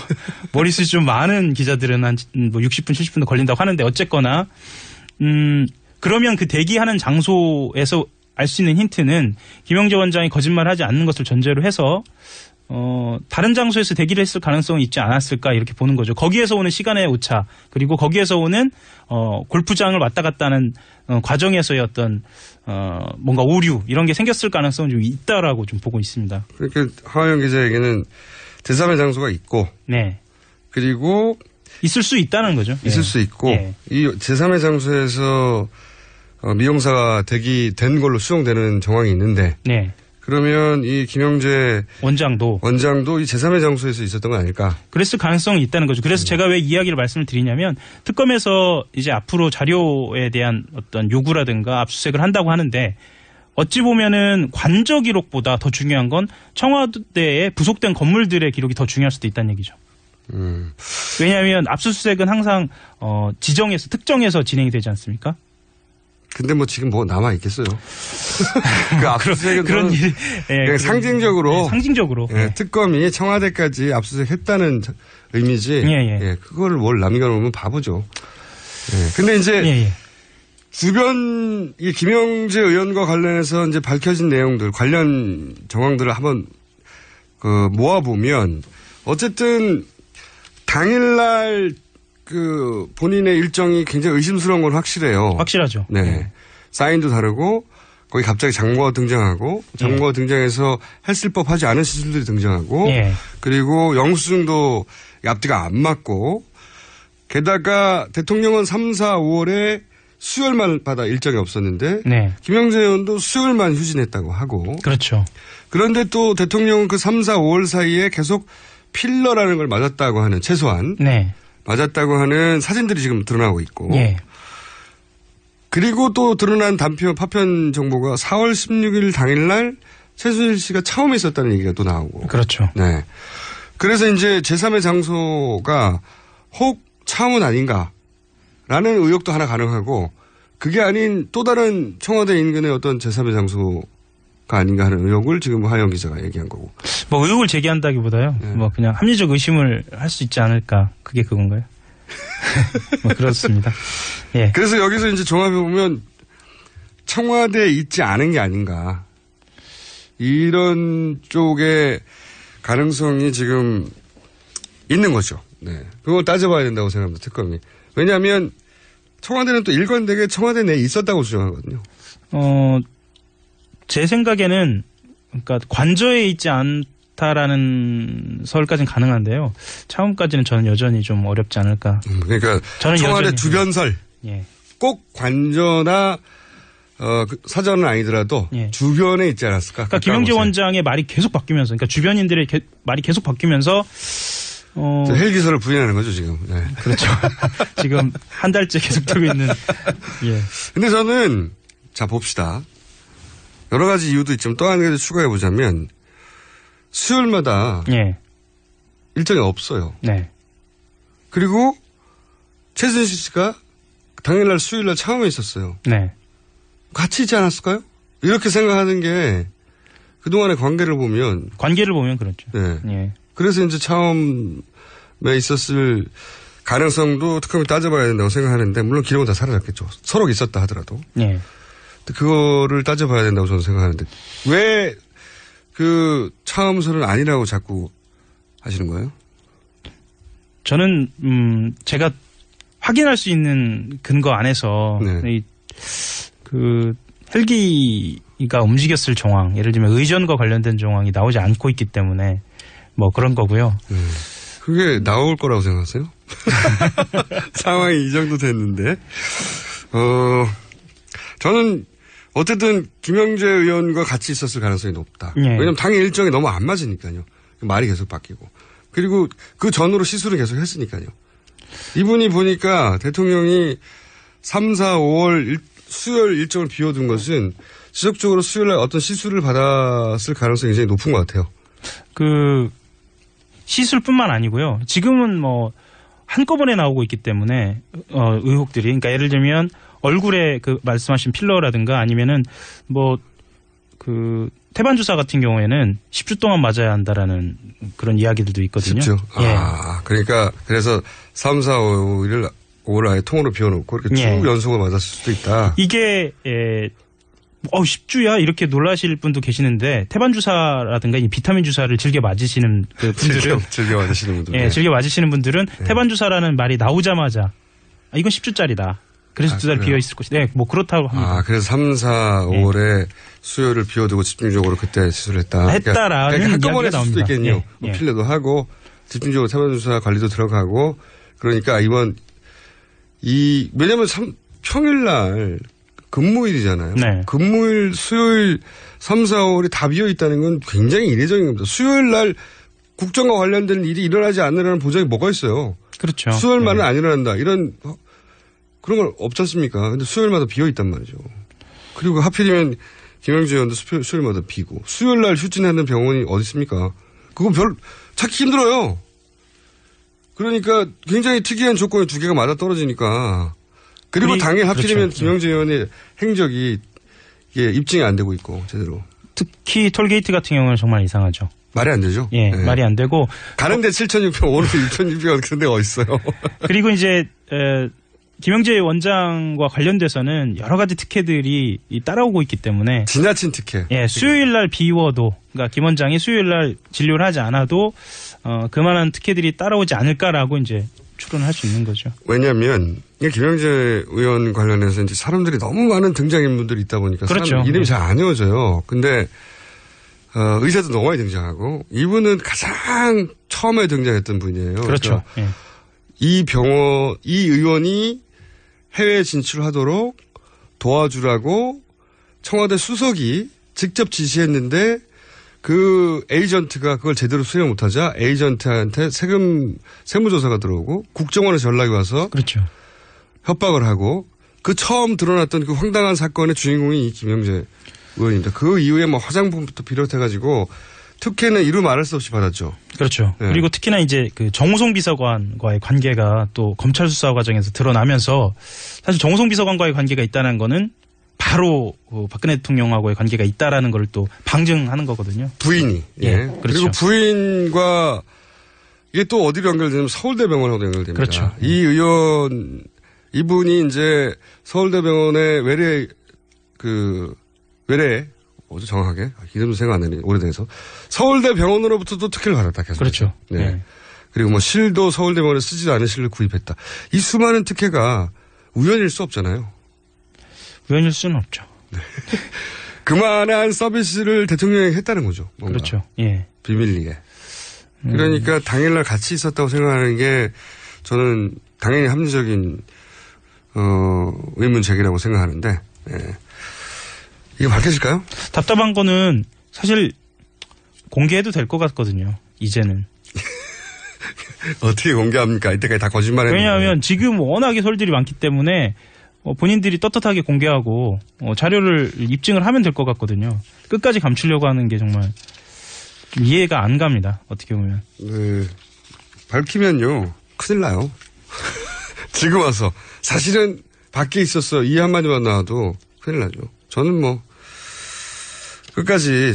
머리숱이 좀 많은 기자들은 한 뭐 60분, 70분도 걸린다고 하는데 어쨌거나 그러면 그 대기하는 장소에서 알 수 있는 힌트는 김영재 원장이 거짓말하지 않는 것을 전제로 해서 다른 장소에서 대기를 했을 가능성이 있지 않았을까 이렇게 보는 거죠. 거기에서 오는 시간의 오차 그리고 거기에서 오는 골프장을 왔다 갔다 하는 과정에서의 어떤 뭔가 오류 이런 게 생겼을 가능성은 좀 있다라고 좀 보고 있습니다. 그러니까 하화영 기자에게는 제3의 장소가 있고 그리고 있을 수 있다는 거죠. 있을 수 있고 이 제3의 장소에서 미용사가 대기된 걸로 수용되는 정황이 있는데 그러면 이 김영재 원장도 이 제3의 장소에서 있었던 건 아닐까? 그랬을 가능성이 있다는 거죠. 그래서 제가 왜 이야기를 말씀을 드리냐면 특검에서 이제 앞으로 자료에 대한 어떤 요구라든가 압수수색을 한다고 하는데 어찌 보면은 관저 기록보다 더 중요한 건 청와대에 부속된 건물들의 기록이 더 중요할 수도 있다는 얘기죠. 왜냐하면 압수수색은 항상 특정해서 진행이 되지 않습니까? 근데 뭐 지금 뭐 남아 있겠어요. 그 압수수색은 그런 일이 그냥 상징적으로 특검이 청와대까지 압수수색했다는 의미지. 그거를 뭘 남겨놓으면 바보죠. 근데 이제 주변 이 김영재 의원과 관련해서 이제 밝혀진 내용들 관련 정황들을 한번 모아보면 어쨌든 당일날 그 본인의 일정이 굉장히 의심스러운 건 확실해요. 확실하죠. 사인도 다르고 거기 갑자기 장모가 등장하고 장모가 등장해서 했을 법하지 않은 시술들이 등장하고 그리고 영수증도 앞뒤가 안 맞고 게다가 대통령은 3, 4, 5월에 수요일만 받아 일정이 없었는데 김영재 의원도 수요일만 휴진했다고 하고 그렇죠. 그런데 또 대통령은 그 3, 4, 5월 사이에 계속 필러라는 걸 맞았다고 하는 최소한 맞았다고 하는 사진들이 지금 드러나고 있고 그리고 또 드러난 파편 정보가 4월 16일 당일날 최순실 씨가 처음 있었다는 얘기가 또 나오고 그렇죠. 그래서 이제 제3의 장소가 혹 차원 아닌가라는 의혹도 하나 가능하고 그게 아닌 또 다른 청와대 인근의 어떤 제3의 장소가 아닌가 하는 의혹을 지금 하영 기자가 얘기한 거고. 뭐 의혹을 제기한다기보다요. 뭐 그냥 합리적 의심을 할 수 있지 않을까. 그게 그건가요? 뭐 그렇습니다. 그래서 여기서 이제 종합해 보면 청와대에 있지 않은 게 아닌가. 이런 쪽의 가능성이 지금 있는 거죠. 그걸 따져봐야 된다고 생각합니다. 특검이. 왜냐하면 청와대는 또 일관되게 청와대 내에 있었다고 주장하거든요. 제 생각에는 그러니까 관저에 있지 좋다라는 서울까지는 가능한데요. 차움까지는 저는 여전히 좀 어렵지 않을까. 그러니까 저는 청와대 주변설 예. 꼭 관저나 사전은 아니더라도 예. 주변에 있지 않았을까? 그러니까 김영재 원장의 말이 계속 바뀌면서, 그러니까 주변인들의 말이 계속 바뀌면서 헬기설을 부인하는 거죠 지금. 네. 그렇죠. 지금 한 달째 계속되고 있는. 예. 근데 저는 자 봅시다. 여러 가지 이유도 있지만 또 한 가지 추가해 보자면 수요일마다 예. 일정이 없어요. 네. 그리고 최순실 씨가 당일날 수요일날 처음에 있었어요. 네. 같이 있지 않았을까요? 이렇게 생각하는 게 그동안의 관계를 보면 그렇죠. 네. 예. 그래서 이제 처음에 있었을 가능성도 특검이 따져봐야 된다고 생각하는데 물론 기록은 다 사라졌겠죠. 서로 있었다 하더라도. 예. 그거를 따져봐야 된다고 저는 생각하는데 왜 그 차음설은 아니라고 자꾸 하시는 거예요? 저는 제가 확인할 수 있는 근거 안에서 네. 그 헬기가 움직였을 정황, 예를 들면 의전과 관련된 정황이 나오지 않고 있기 때문에 뭐 그런 거고요. 그게 나올 거라고 생각하세요? 상황이 이 정도 됐는데 저는 어쨌든 김영재 의원과 같이 있었을 가능성이 높다. 예. 왜냐하면 당일 일정이 너무 안 맞으니까요. 말이 계속 바뀌고. 그리고 그 전으로 시술을 계속 했으니까요. 이분이 보니까 대통령이 3, 4, 5월 수요일 일정을 비워둔 것은 지속적으로 수요일날 어떤 시술을 받았을 가능성이 굉장히 높은 것 같아요. 그 시술뿐만 아니고요. 지금은 뭐 한꺼번에 나오고 있기 때문에 의혹들이, 그러니까 예를 들면 얼굴에 그 말씀하신 필러라든가 아니면은 뭐 그 태반 주사 같은 경우에는 10주 동안 맞아야 한다라는 그런 이야기들도 있거든요. 10주? 예. 그러니까 그래서 3, 4, 5를 아예 통으로 비워놓고 이렇게 쭉 연속으로 맞았을 수도 있다. 이게 10주야 이렇게 놀라실 분도 계시는데 태반 주사라든가 이 비타민 주사를 즐겨 맞으시는 그 분들은 즐겨 맞으시는 분들. 예, 즐겨 맞으시는 분들은 태반 주사라는 말이 나오자마자 이건 10주짜리다. 그래서 2달 비어 있을 것이다. 네, 뭐 그렇다고 합니다. 그래서 3, 4, 5월에 수요일을 비워두고 집중적으로 그때 시술을 했다. 했다라는 한꺼번에 이야기가 했을 수도 있겠네요. 예. 필러도 하고 집중적으로 태반 주사 관리도 들어가고 그러니까 이번 왜냐면 평일날 근무일이잖아요. 네. 근무일 수요일 3, 4, 5월이 다 비어 있다는 건 굉장히 이례적인 겁니다. 수요일날 국정과 관련된 일이 일어나지 않으라는 보장이 뭐가 있어요. 그렇죠. 수요일만은 안 일어난다. 이런 그런 건 없지 않습니까? 근데 수요일마다 비어 있단 말이죠. 그리고 하필이면 김영재 의원도 수요일마다 비고 수요일날 휴진하는 병원이 어디 있습니까? 그건 찾기 힘들어요. 그러니까 굉장히 특이한 조건이 두 개가 맞아 떨어지니까. 그리고 당일 하필이면 그렇죠. 김영재 의원의 행적이 입증이 안 되고 있고 제대로. 특히 톨게이트 같은 경우는 정말 이상하죠. 말이 안 되죠. 예, 네. 말이 안 되고. 가는데 7,600원, 오는데 6,600원 그런 데가 어딨어요. 그리고 이제 김영재 원장과 관련돼서는 여러 가지 특혜들이 따라오고 있기 때문에 지나친 특혜. 예, 수요일 날 비워도 그러니까 김 원장이 수요일 날 진료를 하지 않아도 그만한 특혜들이 따라오지 않을까라고 이제 추론할 수 있는 거죠. 왜냐하면 김영재 의원 관련해서 이제 사람들이 너무 많은 등장인물들이 있다 보니까 그렇죠. 이름이 잘 안 외워져요. 근데 의사도 너무 많이 등장하고 이분은 가장 처음에 등장했던 분이에요. 그렇죠. 예. 이 의원이 해외 진출하도록 도와주라고 청와대 수석이 직접 지시했는데 그 에이전트가 그걸 제대로 수행 못하자 에이전트한테 세무조사가 들어오고 국정원에서 연락이 와서 그렇죠. 협박을 하고 그 처음 드러났던 그 황당한 사건의 주인공이 이 김영재 의원입니다. 그 이후에 뭐 화장품부터 비롯해가지고 특혜는 이루 말할 수 없이 받았죠. 그렇죠. 네. 그리고 특히나 이제 그 정호성 비서관과의 관계가 또 검찰 수사 과정에서 드러나면서 사실 정호성 비서관과의 관계가 있다는 거는 바로 박근혜 대통령하고의 관계가 있다라는 걸 또 방증하는 거거든요. 부인이. 예. 그렇죠. 그리고 부인과 이게 또 어디로 연결되냐면 서울대병원하고 연결됩니다. 그렇죠. 이 의원, 이분이 이제 서울대병원의 외래, 어제 정확하게 이름도 생각 안 나네. 오래돼서 서울대병원으로부터도 특혜를 받았다. 계속. 그렇죠. 네. 네. 그리고 뭐 실도 서울대병원에 쓰지도 않은 실을 구입했다. 이 수많은 특혜가 우연일 수 없잖아요. 우연일 수는 없죠. 네. 그만한 서비스를 대통령이 했다는 거죠. 뭔가. 그렇죠. 예. 비밀리에. 그러니까 당일날 같이 있었다고 생각하는 게 저는 당연히 합리적인 의문 제기라고 생각하는데 예. 이거 밝혀질까요? 답답한 거는 사실 공개해도 될 것 같거든요. 이제는. 어떻게 공개합니까? 이때까지 다 거짓말했는데. 왜냐하면 지금 워낙에 설들이 많기 때문에 본인들이 떳떳하게 공개하고 자료를 입증을 하면 될 것 같거든요. 끝까지 감추려고 하는 게 정말 좀 이해가 안 갑니다. 어떻게 보면. 네. 밝히면요. 큰일 나요. 지금 와서. 사실은 밖에 있었어. 이 한마디만 나와도 큰일 나죠. 저는 뭐 끝까지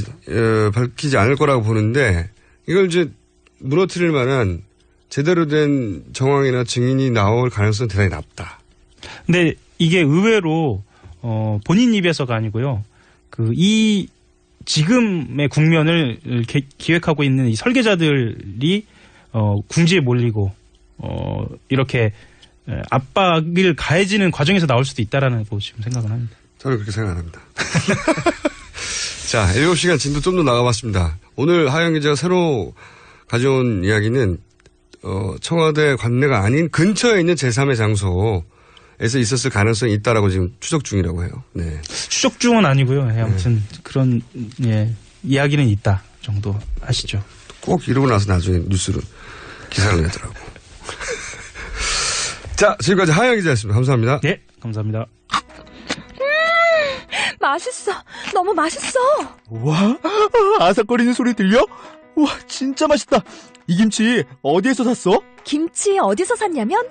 밝히지 않을 거라고 보는데 이걸 이제 무너뜨릴 만한 제대로 된 정황이나 증인이 나올 가능성은 대단히 낮다. 근데 이게 의외로 본인 입에서가 아니고요. 이 지금의 국면을 기획하고 있는 이 설계자들이 궁지에 몰리고 이렇게 압박을 가해지는 과정에서 나올 수도 있다라는 거 지금 생각을 합니다. 저는 그렇게 생각 안 합니다. 자, 7시간 진도 좀 더 나가봤습니다. 오늘 하영 기자가 새로 가져온 이야기는 청와대 관내가 아닌 근처에 있는 제3의 장소에서 있었을 가능성이 있다라고 지금 추적 중이라고 해요. 네. 추적 중은 아니고요. 아무튼 그런 이야기는 있다 정도 아시죠? 꼭 이러고 나서 나중에 뉴스로 기사를 내더라고. 자, 지금까지 하영 기자였습니다. 감사합니다. 네, 감사합니다. 맛있어. 너무 맛있어. 와, 아삭거리는 소리 들려? 와, 진짜 맛있다. 이 김치 어디에서 샀어? 김치 어디서 샀냐면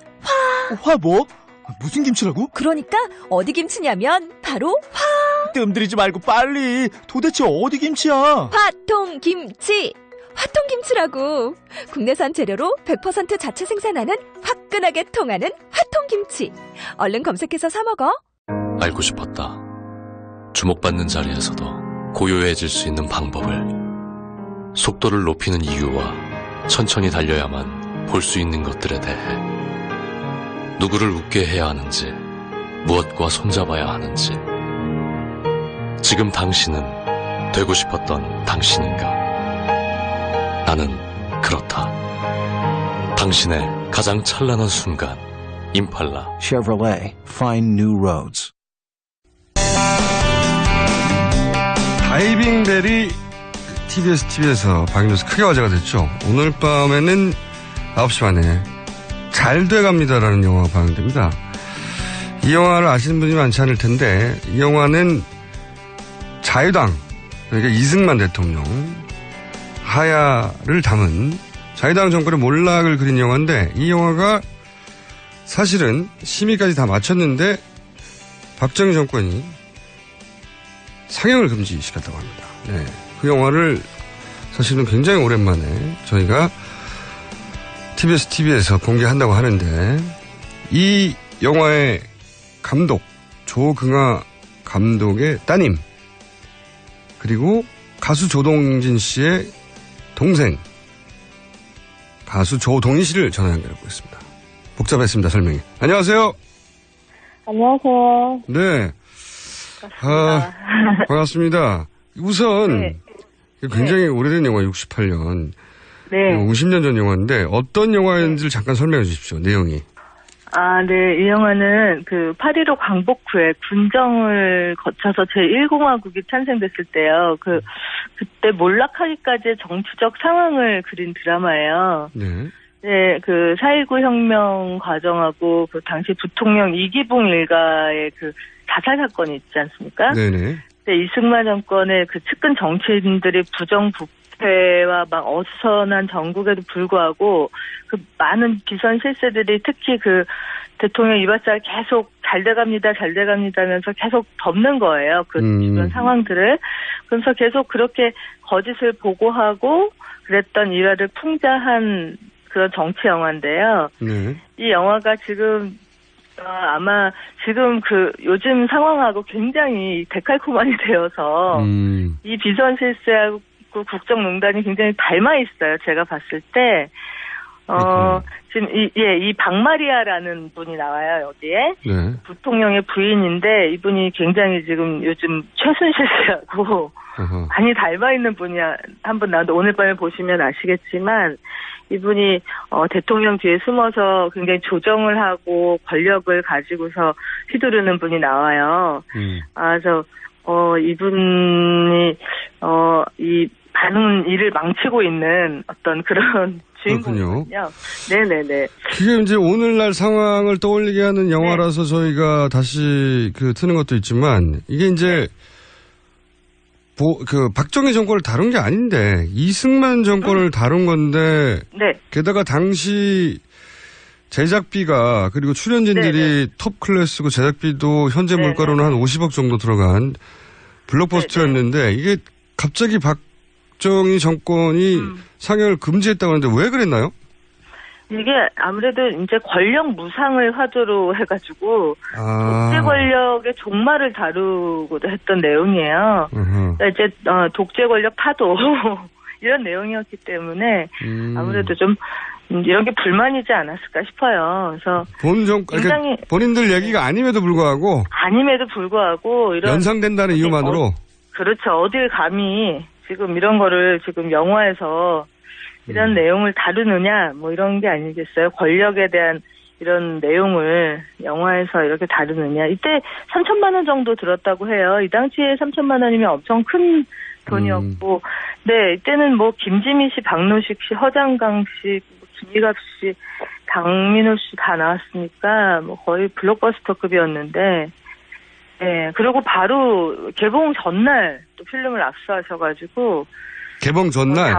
화 뭐? 무슨 김치라고? 그러니까 어디 김치냐면 바로 뜸들이지 말고 빨리. 도대체 어디 김치야? 화통김치. 화통김치라고. 국내산 재료로 100% 자체 생산하는 화끈하게 통하는 화통김치. 얼른 검색해서 사 먹어. 알고 싶었다. 주목받는 자리에서도 고요해질 수 있는 방법을. 속도를 높이는 이유와 천천히 달려야만 볼 수 있는 것들에 대해. 누구를 웃게 해야 하는지, 무엇과 손잡아야 하는지. 지금 당신은 되고 싶었던 당신인가? 나는 그렇다. 당신의 가장 찬란한 순간. 임팔라. Chevrolet. Find new roads. 다이빙 벨이 TBS에서 방송에서 크게 화제가 됐죠. 오늘 밤에는 9시 반에 잘 돼갑니다라는 영화가 방영됩니다. 이 영화를 아시는 분이 많지 않을 텐데 이 영화는 자유당, 그러니까 이승만 대통령 하야를 담은 자유당 정권의 몰락을 그린 영화인데 이 영화가 사실은 심의까지 다 마쳤는데 박정희 정권이 상영을 금지시켰다고 합니다. 네. 그 영화를 사실은 굉장히 오랜만에 저희가 TBS TV에서 공개한다고 하는데 이 영화의 감독 조긍아 감독의 따님 그리고 가수 조동진 씨의 동생 가수 조동희 씨를 전화 연결하고 있습니다. 복잡했습니다. 설명이. 안녕하세요. 안녕하세요. 네. 반갑습니다. 우선 네. 굉장히 오래된 영화 68년. 네. 50년 전 영화인데 어떤 영화인지를 잠깐 설명해 주십시오. 내용이. 네. 이 영화는 8.15 광복 후에 군정을 거쳐서 제1공화국이 탄생됐을 때요. 그때 몰락하기까지의 정치적 상황을 그린 드라마예요. 네. 네, 4.19 혁명 과정하고 당시 부통령 이기붕 일가의 자살 사건이 있지 않습니까? 네네. 네, 이승만 정권의 측근 정치인들이 부정부패와 막 어수선한 정국에도 불구하고 많은 비선 실세들이 특히 대통령 이발사를 계속 잘 돼갑니다 하면서 계속 덮는 거예요. 주변 상황들을. 그래서 계속 그렇게 거짓을 보고하고 그랬던 일화를 풍자한 그런 정치 영화인데요. 네. 이 영화가 지금 아마 지금 요즘 상황하고 굉장히 데칼코마니 되어서 이 비선 실세하고 국정농단이 굉장히 닮아 있어요. 제가 봤을 때 지금 이 박마리아라는 분이 나와요, 여기에. 네. 부통령의 부인인데, 이분이 굉장히 지금 요즘 최순실 씨하고 많이 닮아있는 분이 한 분 나왔는데, 오늘 밤에 보시면 아시겠지만, 이분이, 대통령 뒤에 숨어서 굉장히 조정을 하고 권력을 가지고서 휘두르는 분이 나와요. 그래서, 이분이, 이 많은 일을 망치고 있는 어떤 그런 주인공이거든요. 네네네. 그게 이제 오늘날 상황을 떠올리게 하는 영화라서 저희가 다시 트는 것도 있지만, 이게 이제, 박정희 정권을 다룬 게 아닌데, 이승만 정권을 다룬 건데, 게다가 당시 제작비가, 그리고 출연진들이 톱 클래스고 제작비도 현재 물가로는 한 50억 정도 들어간 블록버스터였는데, 이게 갑자기 박정희 정권이 상영을 금지했다고 하는데 왜 그랬나요? 이게 아무래도 이제 권력 무상을 화두로 해가지고 독재 권력의 종말을 다루고도 했던 내용이에요. 그러니까 이제 독재 권력 파도 이런 내용이었기 때문에 아무래도 좀 이런 게 불만이지 않았을까 싶어요. 그래서 굉장히 본인들 얘기가 아님에도 불구하고 이런 연상된다는 이유만으로 그렇죠. 어딜 감히 지금 이런 거를 지금 영화에서 이런 내용을 다루느냐, 뭐 이런 게 아니겠어요. 권력에 대한 이런 내용을 영화에서 이렇게 다루느냐. 이때 3천만 원 정도 들었다고 해요. 이 당시에 3천만 원이면 엄청 큰 돈이었고, 네, 이때는 뭐 김지미 씨, 박노식 씨, 허장강 씨, 김희갑 씨, 강민호 씨 다 나왔으니까 뭐 거의 블록버스터급이었는데, 네, 그리고 바로 개봉 전날 또 필름을 압수하셔가지고 개봉 전날?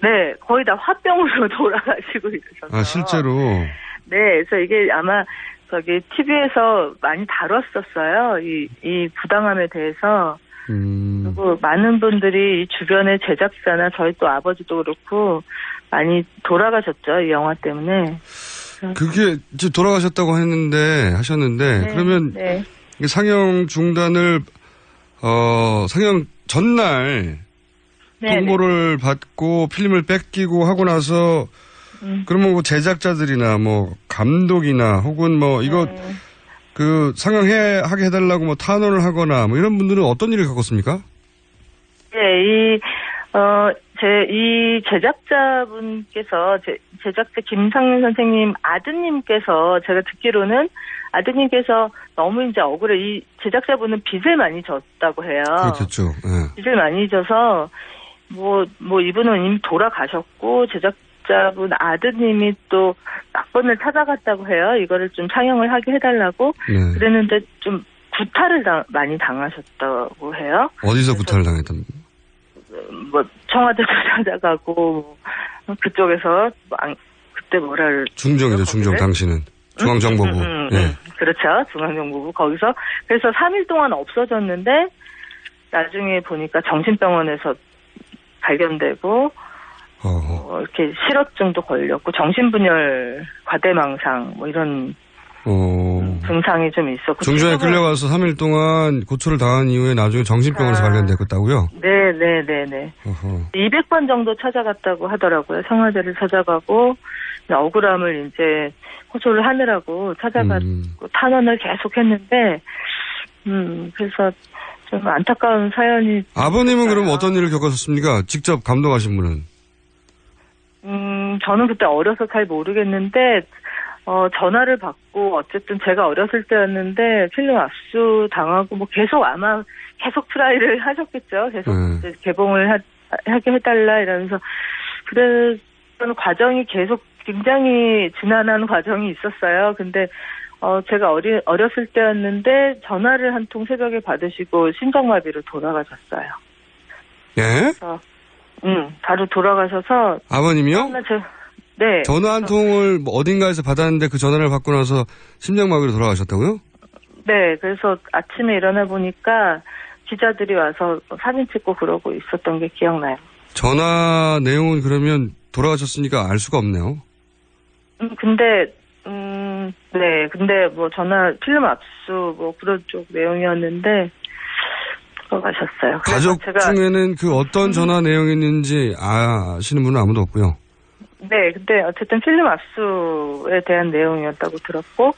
네, 거의 다 화병으로 돌아가시고 이러셔서. 실제로? 네, 그래서 이게 아마 TV에서 많이 다뤘었어요. 이 부당함에 대해서. 그리고 많은 분들이 이 주변의 제작사나 저희 또 아버지도 그렇고 많이 돌아가셨죠. 이 영화 때문에. 그게 이제 돌아가셨다고 하셨는데, 그러면 상영 중단을, 상영 전날 통보를 받고 필름을 뺏기고 하고 나서 그러면 뭐 제작자들이나 뭐 감독이나 혹은 뭐 이거 상영하게 해달라고 뭐 탄원을 하거나 뭐 이런 분들은 어떤 일을 겪었습니까? 네, 이 제작자분께서 제작자 김상윤 선생님 아드님께서 제가 듣기로는 아드님께서 너무 이제 억울해. 이 제작자분은 빚을 많이 졌다고 해요. 그렇겠죠. 네. 빚을 많이 져서 뭐 이분은 이미 돌아가셨고 제작자분 아드님이 또 몇 번을 찾아갔다고 해요. 이거를 좀 상영을 하게 해달라고. 그랬는데 좀 구타를 많이 당하셨다고 해요. 어디서 구타를 당했답니까? 뭐 청와대도 찾아가고 그쪽에서 그때 중정이죠. 중정 당신은 중앙정보부. 네. 그렇죠. 중앙정보부 거기서 그래서 3일 동안 없어졌는데 나중에 보니까 정신병원에서 발견되고 이렇게 실어증도 걸렸고 정신분열, 과대망상 뭐 이런 증상이 좀 있었고 중정에 끌려가서 3일 동안 고초를 당한 이후에 나중에 정신병원에서 발견됐다고요? 네. 200번 정도 찾아갔다고 하더라고요. 청와대를 찾아가고 억울함을 이제 호소를 하느라고 찾아가고 탄원을 계속했는데 그래서 좀 안타까운 사연이. 아버님은 그럼 어떤 일을 겪었습니까? 직접 감독하신 분은? 저는 그때 어려서 잘 모르겠는데 전화를 받고 어쨌든 제가 어렸을 때였는데 필름 압수 당하고 뭐 계속 트라이를 하셨겠죠. 계속 이제 개봉을 하게 해달라 이러면서 그런 과정이 계속 굉장히 지난한 과정이 있었어요. 근데 제가 어렸을 때였는데 전화를 한 통 새벽에 받으시고 심장마비로 돌아가셨어요. 예? 바로 돌아가셔서. 아버님이요? 네. 전화 한 통을 어딘가에서 받았는데 그 전화를 받고 나서 심장마비로 돌아가셨다고요? 네. 그래서 아침에 일어나 보니까 기자들이 와서 사진 찍고 그러고 있었던 게 기억나요. 전화 내용은 그러면 돌아가셨으니까 알 수가 없네요. 네. 근데 뭐 전화 필름 압수 뭐 그런 쪽 내용이었는데 돌아가셨어요. 가족 중에는 그 어떤 전화 내용이었는지 아시는 분은 아무도 없고요. 네, 근데 어쨌든 필름 압수에 대한 내용이었다고 들었고,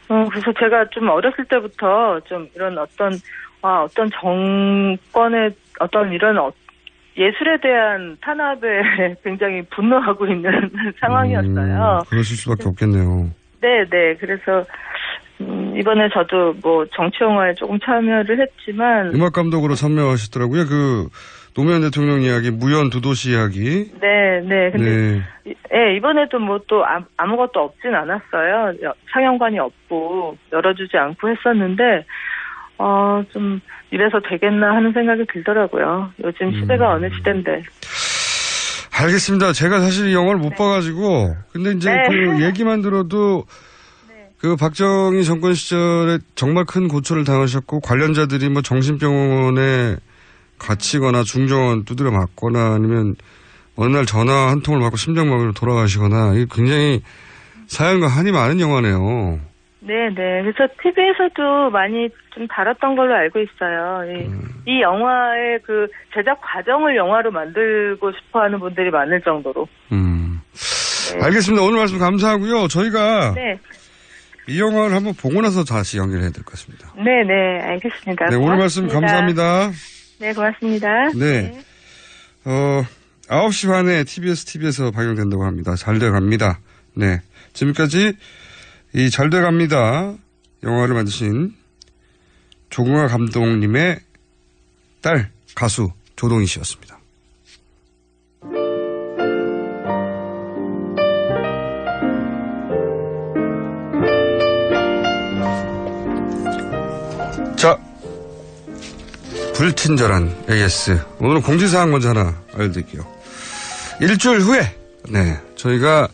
그래서 제가 좀 어렸을 때부터 좀 이런 어떤 정권의 어떤 이런 예술에 대한 탄압에 굉장히 분노하고 있는 상황이었어요. 그러실 수밖에 없겠네요. 네. 그래서 이번에 저도 뭐 정치 영화에 조금 참여를 했지만 음악 감독으로 참여하셨더라고요. 그 노무현 대통령 이야기, 무연 두도시 이야기. 네. 근데 이번에도 뭐 또 아무것도 없진 않았어요. 상영관이 없고 열어주지 않고 했었는데 좀 이래서 되겠나 하는 생각이 들더라고요. 요즘 시대가 어느 시대인데. 알겠습니다. 제가 사실 이 영화를 못 봐가지고 근데 이제 그 얘기만 들어도 그 박정희 정권 시절에 정말 큰 고초를 당하셨고 관련자들이 뭐 정신병원에 갇히거나 중정원 두드려 맞거나 아니면 어느 날 전화 한 통을 받고 심장마비로 돌아가시거나 이게 굉장히 사연과 한이 많은 영화네요. 네. 그래서 TV에서도 많이 좀 다뤘던 걸로 알고 있어요. 이 영화의 그 제작 과정을 영화로 만들고 싶어 하는 분들이 많을 정도로. 알겠습니다. 오늘 말씀 감사하고요. 저희가 네. 이 영화를 한번 보고 나서 다시 연결해야 될 것 같습니다. 네. 알겠습니다. 네, 오늘 말씀 감사합니다. 네, 고맙습니다. 네. 9시 반에 TBS에서 방영된다고 합니다. 잘 돼갑니다. 네. 지금까지 이 잘 돼갑니다 영화를 만드신 조궁아 감독님의 딸 가수 조동희 씨였습니다. 자, 불친절한 AS. 오늘은 공지사항 먼저 하나 알려드릴게요. 일주일 후에, 네, 저희가,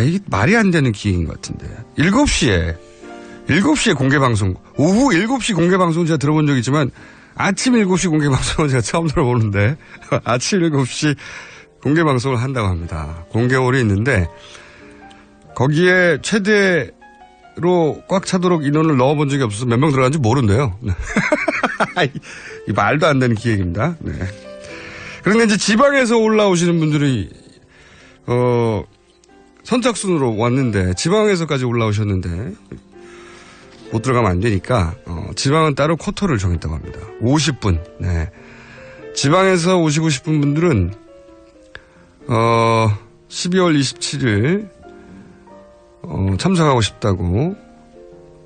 이게 말이 안 되는 기획인 것 같은데. 7시에 공개방송, 오후 7시 공개방송 제가 들어본 적 있지만, 아침 7시 공개방송은 제가 처음 들어보는데, 아침 7시 공개방송을 한다고 합니다. 공개홀이 있는데, 거기에 최대로 꽉 차도록 인원을 넣어본 적이 없어서 몇 명 들어간지 모른대요. 이 말도 안 되는 기획입니다. 네. 그런데 이제 지방에서 올라오시는 분들이, 선착순으로 왔는데, 지방에서까지 올라오셨는데, 못 들어가면 안 되니까, 지방은 따로 쿼터를 정했다고 합니다. 50분, 네. 지방에서 오시고 싶은 분들은, 12월 27일, 참석하고 싶다고,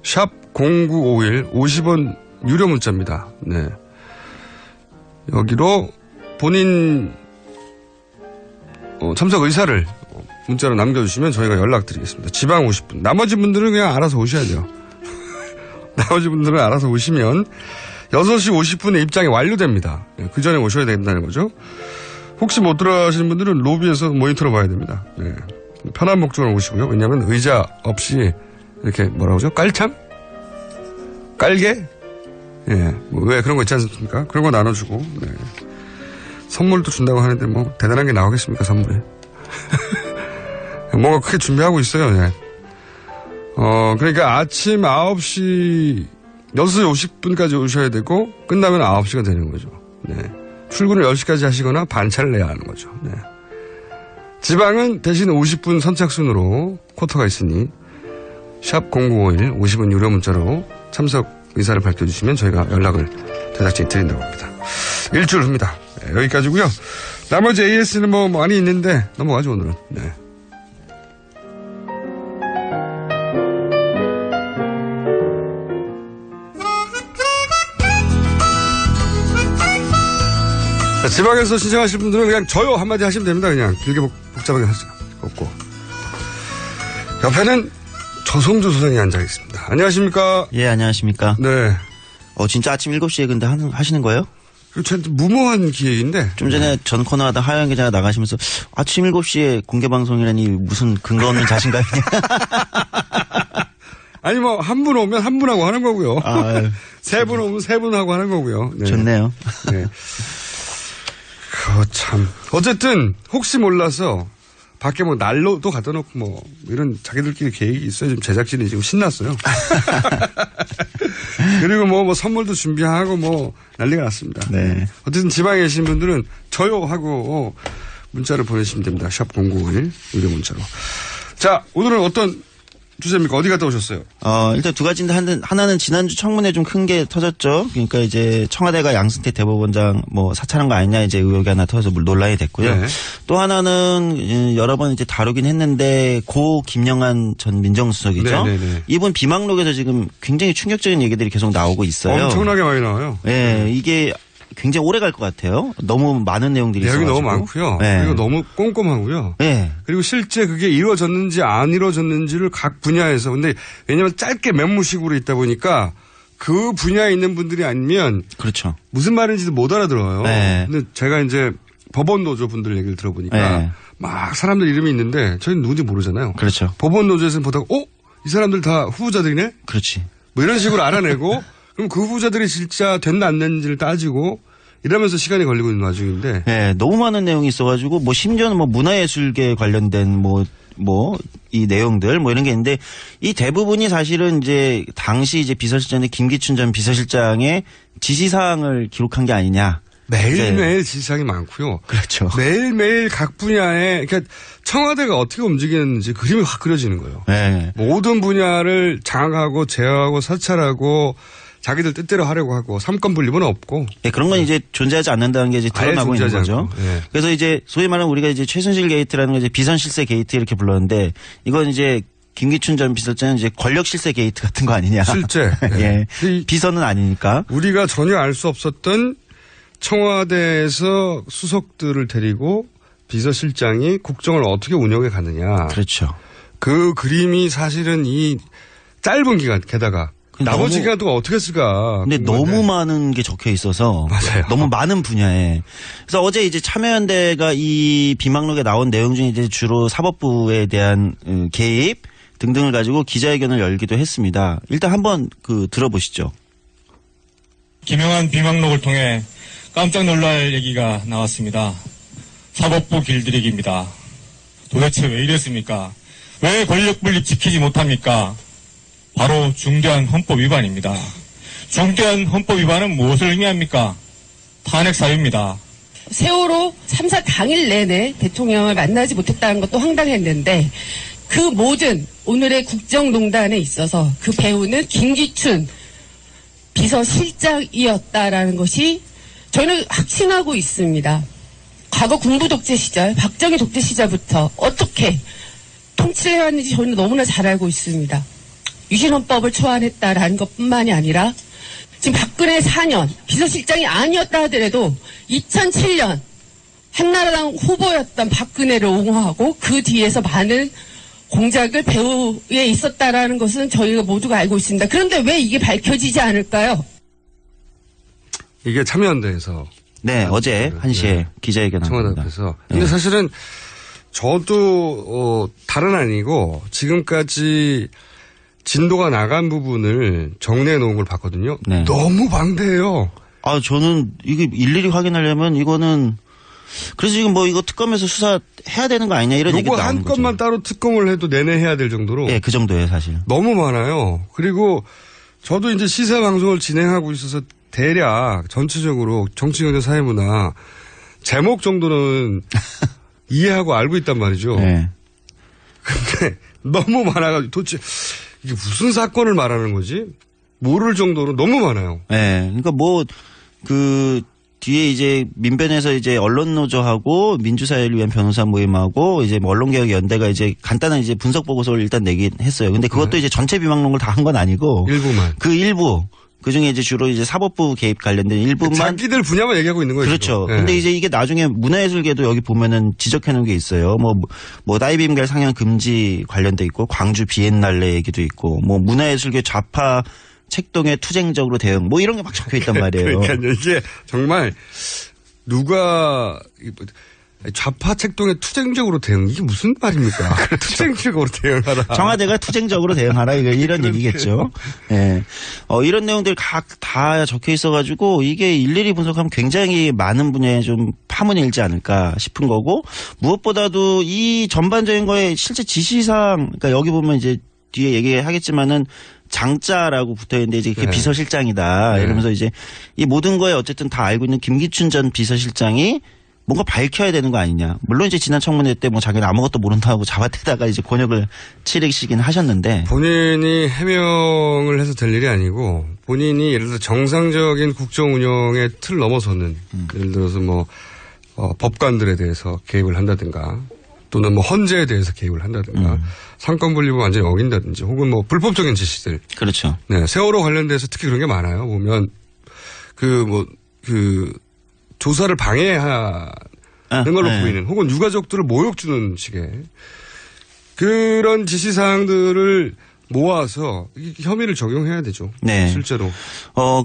샵 0951, 50원 유료 문자입니다. 네. 여기로 본인, 참석 의사를 문자로 남겨주시면 저희가 연락드리겠습니다. 지방 50분. 나머지 분들은 그냥 알아서 오셔야 돼요. 나머지 분들은 알아서 오시면 6시 50분에 입장이 완료됩니다. 네, 그 전에 오셔야 된다는 거죠. 혹시 못 들어가시는 분들은 로비에서 모니터로 봐야 됩니다. 네. 편한 목적으로 오시고요. 왜냐하면 의자 없이 이렇게 뭐라고 하죠? 깔창? 깔개? 예, 왜 그런 거 있지 않습니까? 그런 거 나눠주고, 네. 선물도 준다고 하는데 뭐 대단한 게 나오겠습니까, 선물에. 뭔가 크게 준비하고 있어요, 네. 그러니까 아침 9시, 6시 50분까지 오셔야 되고, 끝나면 9시가 되는 거죠. 네. 출근을 10시까지 하시거나 반차를 내야 하는 거죠. 네. 지방은 대신 50분 선착순으로 쿼터가 있으니, 샵 0951 50원 유료 문자로 참석 의사를 밝혀주시면 저희가 연락을 제작진이 드린다고 합니다. 일주일 후입니다. 네, 여기까지고요. 나머지 AS는 뭐 많이 있는데 넘어가죠, 오늘은. 네. 자, 지방에서 신청하실 분들은 그냥 저요 한마디 하시면 됩니다. 그냥 길게 복잡하게 할 수 없고. 옆에는 조성주 소장이 앉아 있습니다. 안녕하십니까? 예, 안녕하십니까? 네. 진짜 아침 7시에 근데 하시는 거예요? 무모한 기획인데. 좀 전에 전 코너 하다 하영 기자가 나가시면서 아침 7시에 공개방송이라니 무슨 근거 없는 자신감이냐. 아니, 뭐, 한 분 오면 한 분하고 하는 거고요. 세 분 오면 세 분하고 하는 거고요. 네. 좋네요. 네. 참. 어쨌든, 혹시 몰라서, 밖에 뭐 난로도 갖다 놓고 뭐 이런 자기들끼리 계획이 있어요. 지금 제작진이 지금 신났어요. 그리고 뭐 선물도 준비하고 뭐 난리가 났습니다. 네. 어쨌든 지방에 계신 분들은 저요 하고 문자를 보내주시면 됩니다. 샵 0951 유료 문자로. 자, 오늘은 어떤 주제입니까? 어디 갔다 오셨어요? 일단 두 가지인데 하나는 지난주 청문회 좀 큰 게 터졌죠. 그러니까 이제 청와대가 양승태 대법원장 사찰한 거 아니냐 이제 의혹이 하나 터져서 논란이 됐고요. 네. 또 하나는 여러 번 이제 다루긴 했는데 고 김영한 전 민정수석이죠. 네네네. 이분 비망록에서 지금 굉장히 충격적인 얘기들이 계속 나오고 있어요. 엄청나게 많이 나와요. 네, 이게 굉장히 오래 갈 것 같아요. 너무 많은 내용들이 있어요. 내용이 너무 많고요. 네. 그리고 너무 꼼꼼하고요. 네. 그리고 실제 그게 이루어졌는지 안 이루어졌는지를 각 분야에서 근데 왜냐하면 짧게 멘무식으로 있다 보니까 그 분야에 있는 분들이 아니면 그렇죠. 무슨 말인지도 못 알아들어요. 네. 근데 제가 이제 법원 노조 분들 얘기를 들어보니까 네. 막 사람들 이름이 있는데 저희는 누군지 모르잖아요. 그렇죠. 법원 노조에서는 보다가 이 사람들 다 후보자들이네? 그렇지. 뭐 이런 식으로 알아내고 그럼 그 후보자들이 진짜 됐나 안 됐는지를 따지고 이러면서 시간이 걸리고 있는 와중인데. 네, 너무 많은 내용이 있어가지고 심지어는 문화예술계 관련된 이 내용들 이런 게 있는데 이 대부분이 사실은 이제 당시 이제 비서실장의 김기춘 전 비서실장의 지시사항을 기록한 게 아니냐. 매일매일 지시사항이 많고요. 그렇죠. 매일매일 각 분야에 그러니까 청와대가 어떻게 움직이는지 그림이 확 그려지는 거예요. 네. 모든 분야를 장악하고 제어하고 사찰하고 자기들 뜻대로 하려고 하고 삼권 분립은 없고. 네, 그런 건 이제 존재하지 않는다는 게 이제 드러나고 있는 거죠. 네. 그래서 이제 소위 말하는 우리가 이제 최순실 게이트라는 거 이제 비선 실세 게이트 이렇게 불렀는데 이건 이제 김기춘 전 비서장은 이제 권력 실세 게이트 같은 거 아니냐. 실제. 예. 비서는 아니니까. 우리가 전혀 알 수 없었던 청와대에서 수석들을 데리고 비서실장이 국정을 어떻게 운영해 가느냐. 그렇죠. 그 그림이 사실은 이 짧은 기간 게다가 나머지 기간 동안 어떻게 했을까. 근데 너무 많은 게 적혀 있어서. 맞아요. 너무 많은 분야에. 그래서 어제 이제 참여연대가 이 비망록에 나온 내용 중에 이제 주로 사법부에 대한 개입 등등을 가지고 기자회견을 열기도 했습니다. 일단 한번 들어보시죠. 김영한 비망록을 통해 깜짝 놀랄 얘기가 나왔습니다. 사법부 길들이기입니다. 도대체 왜 이랬습니까? 왜 권력 분립 지키지 못합니까? 바로 중대한 헌법 위반입니다. 중대한 헌법 위반은 무엇을 의미합니까? 탄핵 사유입니다. 세월호 3사 당일 내내 대통령을 만나지 못했다는 것도 황당했는데 그 모든 오늘의 국정농단에 있어서 그 배우는 김기춘 비서실장이었다라는 것이 저는 확신하고 있습니다. 과거 군부 독재 시절, 박정희 독재 시절부터 어떻게 통치를 해왔는지 저는 너무나 잘 알고 있습니다. 유신헌법을 초안했다라는 것뿐만이 아니라 지금 박근혜 4년 비서실장이 아니었다 하더라도 2007년 한나라당 후보였던 박근혜를 옹호하고 그 뒤에서 많은 공작을 배후에 있었다라는 것은 저희가 모두가 알고 있습니다. 그런데 왜 이게 밝혀지지 않을까요? 이게 참여연대에서. 네, 어제 1시에 기자회견 청와대 앞에서. 근데 사실은 저도 다른 아니고 지금까지 진도가 나간 부분을 정리해 놓은 걸 봤거든요. 네. 너무 방대해요. 저는 이게 일일이 확인하려면 이거는 그래서 지금 이거 특검에서 수사해야 되는 거 아니냐 이런 얘기도 나오는 거죠. 요거 한 건만 따로 특검을 해도 내내 해야 될 정도로. 네, 그 정도예요, 사실. 너무 많아요. 그리고 저도 이제 시사 방송을 진행하고 있어서 대략 전체적으로 정치경제 사회문화 제목 정도는 이해하고 알고 있단 말이죠. 네. 근데 너무 많아가지고 도대체 이게 무슨 사건을 말하는 거지? 모를 정도로 너무 많아요. 네. 그러니까 뒤에 이제 민변에서 이제 언론노조하고 민주사회를 위한 변호사 모임하고 이제 언론개혁연대가 이제 간단한 이제 분석 보고서를 일단 내긴 했어요. 근데 그것도 이제 전체 비망록을 다 한 건 아니고. 일부만. 그 일부. 그 중에 이제 주로 이제 사법부 개입 관련된 일부만. 자기들 분야만 얘기하고 있는 거예요. 그렇죠. 네. 근데 이제 이게 나중에 문화예술계도 여기 보면은 지적해 놓은 게 있어요. 다이빙별 상영 금지 관련돼 있고, 광주 비엔날레 얘기도 있고, 문화예술계 좌파 책동에 투쟁적으로 대응, 이런 게 막 적혀 있단 말이에요. 그러니까 이게 정말 누가 좌파 책동에 투쟁적으로 대응, 이게 무슨 말입니까? 그렇죠. 투쟁적으로 대응하라. 청와대가 투쟁적으로 대응하라, 이런 얘기겠죠. 예. 이런 내용들이 다 적혀 있어가지고 이게 일일이 분석하면 굉장히 많은 분야에 좀 파문이 일지 않을까 싶은 거고, 무엇보다도 이 전반적인 거에 실제 지시사항, 그러니까 여기 보면 이제 뒤에 얘기하겠지만은 장자라고 붙어 있는데 이제 그게 비서실장이다. 이러면서 이제 이 모든 거에 어쨌든 다 알고 있는 김기춘 전 비서실장이 뭔가 밝혀야 되는 거 아니냐. 물론 이제 지난 청문회 때 뭐 자기는 아무것도 모른다고 잡아대다가 이제 곤욕을 치르시긴 하셨는데. 본인이 해명을 해서 될 일이 아니고 본인이 예를 들어서 정상적인 국정 운영의 틀 넘어서는 예를 들어서 뭐 법관들에 대해서 개입을 한다든가 또는 뭐 헌재에 대해서 개입을 한다든가 상권 분립을 완전히 어긴다든지 혹은 뭐 불법적인 지시들. 그렇죠. 네. 세월호 관련돼서 특히 그런 게 많아요. 보면 조사를 방해하는 걸로 보이는 혹은 유가족들을 모욕 주는 식의 그런 지시사항들을 모아서 혐의를 적용해야 되죠. 네. 실제로.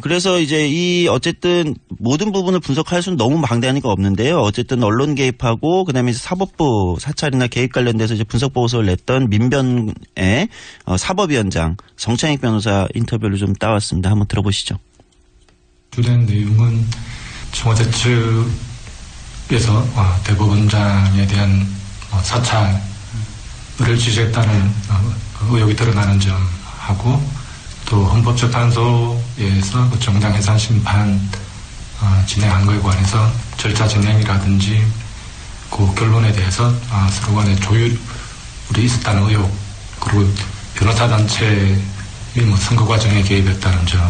그래서 이제 어쨌든 모든 부분을 분석할 수는 너무 방대하니까 없는데요. 어쨌든 언론 개입하고 그다음에 이제 사법부 사찰이나 개입 관련돼서 이제 분석 보고서를 냈던 민변의 사법위원장 정창익 변호사 인터뷰를 좀 따왔습니다. 한번 들어보시죠. 주된 내용은 청와대 측에서 대법원장에 대한 사찰을 지시했다는 의혹이 드러나는 점하고 또 헌법재판소에서 정당 해산 심판 진행한 것에 관해서 절차 진행이라든지 그 결론에 대해서 서로 간에 조율이 있었다는 의혹 그리고 변호사 단체의 선거 과정에 개입했다는 점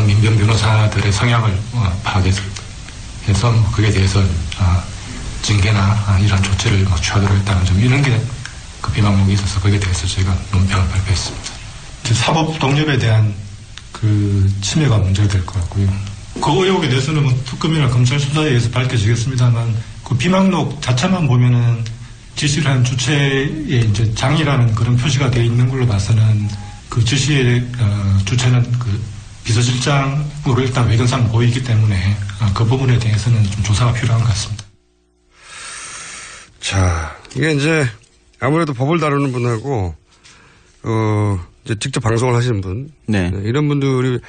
민변 변호사들의 성향을 파악해서 그에 대해서 징계나 이런 조치를 취하도록 했다는 점 이런 게 그 비방록이 있어서 거기에 대해서 저희가 논평을 발표했습니다. 사법 독립에 대한 그 침해가 문제가 될 것 같고요. 그 의혹에 대해서는 뭐 특검이나 검찰 수사에 의해서 밝혀지겠습니다만 그 비방록 자체만 보면은 지시를 한 주체의 이제 장이라는 그런 표시가 되어 있는 걸로 봐서는 그 지시의 주체는 그 비서실장으로 일단 외견상 보이기 때문에 그 부분에 대해서는 좀 조사가 필요한 것 같습니다. 자, 이게 이제 아무래도 법을 다루는 분하고 이제 직접 방송을 하시는 분, 네. 이런 분들이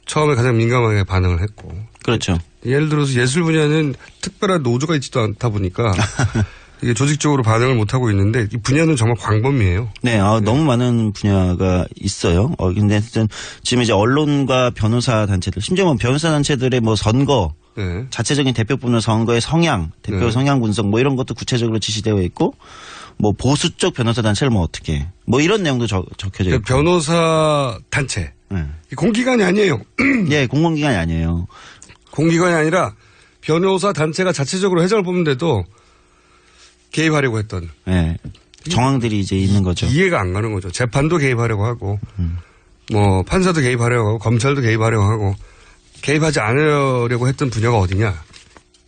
처음에 가장 민감하게 반응을 했고, 그렇죠. 예를 들어서 예술 분야는 특별한 노조가 있지도 않다 보니까 이게 조직적으로 반응을 못 하고 있는데 이 분야는 정말 광범위해요. 네, 너무 많은 분야가 있어요. 근데 지금 이제 언론과 변호사 단체들, 심지어 뭐 변호사 단체들의 뭐 선거, 자체적인 대표분의 선거의 성향, 대표 성향 분석 뭐 이런 것도 구체적으로 지시되어 있고, 뭐 보수 쪽 변호사 단체를 뭐 어떻게, 뭐 이런 내용도 적혀져 있고. 변호사 단체. 공기관이 아니에요. 네, 공공기관이 아니에요. 공기관이 아니라 변호사 단체가 자체적으로 회장을 뽑는데도 개입하려고 했던. 네. 정황들이 이제 있는 거죠. 이해가 안 가는 거죠. 재판도 개입하려고 하고, 뭐 판사도 개입하려고 하고, 검찰도 개입하려고 하고, 개입하지 않으려고 했던 분야가 어디냐?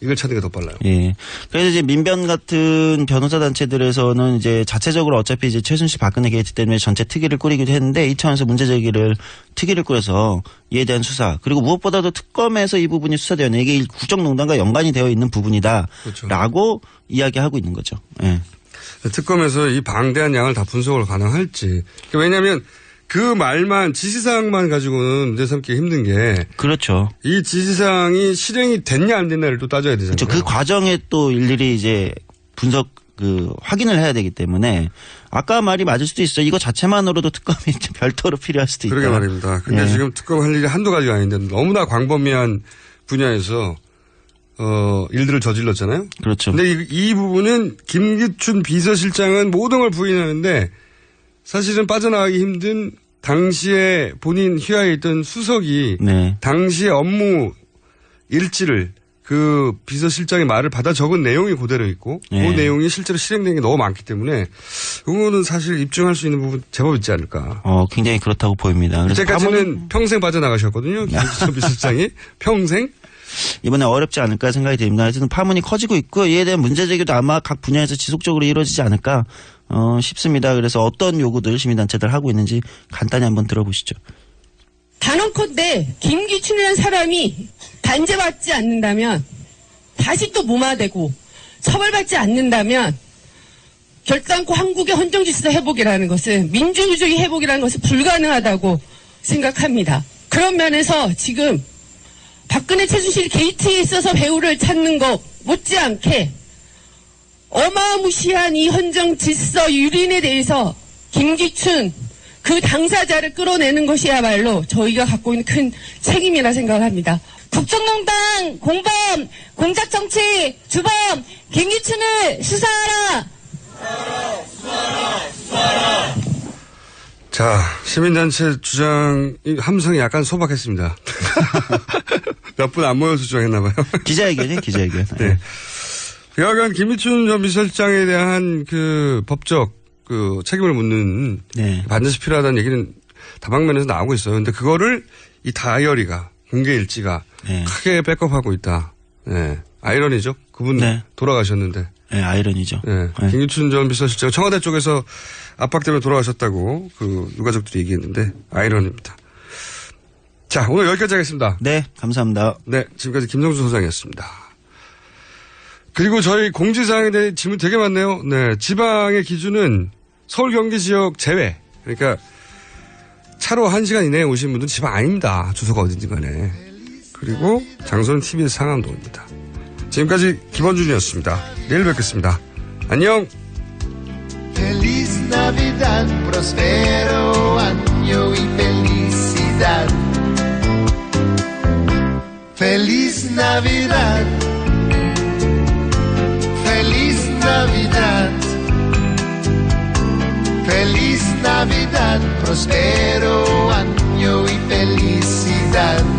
이걸 찾는 게 더 빨라요. 예. 그래서 이제 민변 같은 변호사 단체들에서는 이제 자체적으로 어차피 이제 최순실 박근혜 게이트 때문에 전체 특위를 꾸리기도 했는데 이 차원에서 문제 제기를 특위를 꾸려서 이에 대한 수사 그리고 무엇보다도 특검에서 이 부분이 수사되었네. 이게 국정농단과 연관이 되어 있는 부분이다라고 그렇죠. 이야기하고 있는 거죠. 예. 특검에서 이 방대한 양을 다 분석을 가능할지. 왜냐하면 그 말만 지시사항만 가지고는 문제 삼기 힘든 게 그렇죠. 이 지시사항이 실행이 됐냐 안 됐냐를 또 따져야 되잖아요. 그렇죠. 그 과정에 또 일일이 이제 분석 확인을 해야 되기 때문에 아까 말이 맞을 수도 있어요. 이거 자체만으로도 특검이 별도로 필요할 수도 있다. 그러게 말입니다. 근데 네. 지금 특검 할 일이 한두 가지가 아닌데 너무나 광범위한 분야에서 일들을 저질렀잖아요. 그렇죠. 근데 이 부분은 김기춘 비서실장은 모든 걸 부인하는데 사실은 빠져나가기 힘든 당시에 본인 휘하에 있던 수석이 당시의 업무 일지를 그 비서실장의 말을 받아 적은 내용이 그대로 있고 그 내용이 실제로 실행된 게 너무 많기 때문에 그거는 사실 입증할 수 있는 부분 제법 있지 않을까. 굉장히 그렇다고 보입니다. 이때까지는 평생 빠져나가셨거든요. 김기춘 비서실장이 평생. 이번에 어렵지 않을까 생각이 됩니다. 하여튼 파문이 커지고 있고 이에 대한 문제 제기도 아마 각 분야에서 지속적으로 이루어지지 않을까 싶습니다. 그래서 어떤 요구들 시민단체들 하고 있는지 간단히 한번 들어보시죠. 단언컨대 김기춘이라는 사람이 단죄받지 않는다면 다시 또 무마되고 처벌받지 않는다면 결단코 한국의 헌정질서 회복이라는 것은 민주주의 회복이라는 것은 불가능하다고 생각합니다. 그런 면에서 지금 박근혜 최순실 게이트에 있어서 배우를 찾는 것 못지않게 어마무시한 이 헌정 질서 유린에 대해서 김기춘 그 당사자를 끌어내는 것이야말로 저희가 갖고 있는 큰 책임이라 생각을 합니다. 국정농단, 공범, 공작정치, 주범, 김기춘을 수사하라. 자, 시민단체 주장 함성이 약간 소박했습니다. 몇 분 안 모여서 주장했나봐요. 기자회견이에요, 기자회견. 네. 여하간 김기춘 전 비서실장에 대한 그 법적 그 책임을 묻는 반드시 필요하다는 얘기는 다방면에서 나오고 있어요. 근데 그거를 이 다이어리가 공개 일지가 크게 백업하고 있다. 네. 아이러니죠. 그분 돌아가셨는데. 네, 아이러니죠. 네. 김기춘 전 비서실장 청와대 쪽에서 압박 때문에 돌아가셨다고 그 유가족들이 얘기했는데 아이러니입니다. 자, 오늘 여기까지 하겠습니다. 네, 감사합니다. 네, 지금까지 김성수 소장이었습니다. 그리고 저희 공지사항에 대해 질문 되게 많네요. 네, 지방의 기준은 서울 경기 지역 제외. 그러니까 차로 1시간 이내에 오신 분들은 지방 아닙니다. 주소가 어딘지 간에. 그리고 장소는 TBS 상암동입니다. 지금까지 김원준이었습니다. 내일 뵙겠습니다. 안녕. Feliz Navidad, prospero año y felicidad. Feliz Navidad, Feliz Navidad, Feliz Navidad, prospero año y felicidad.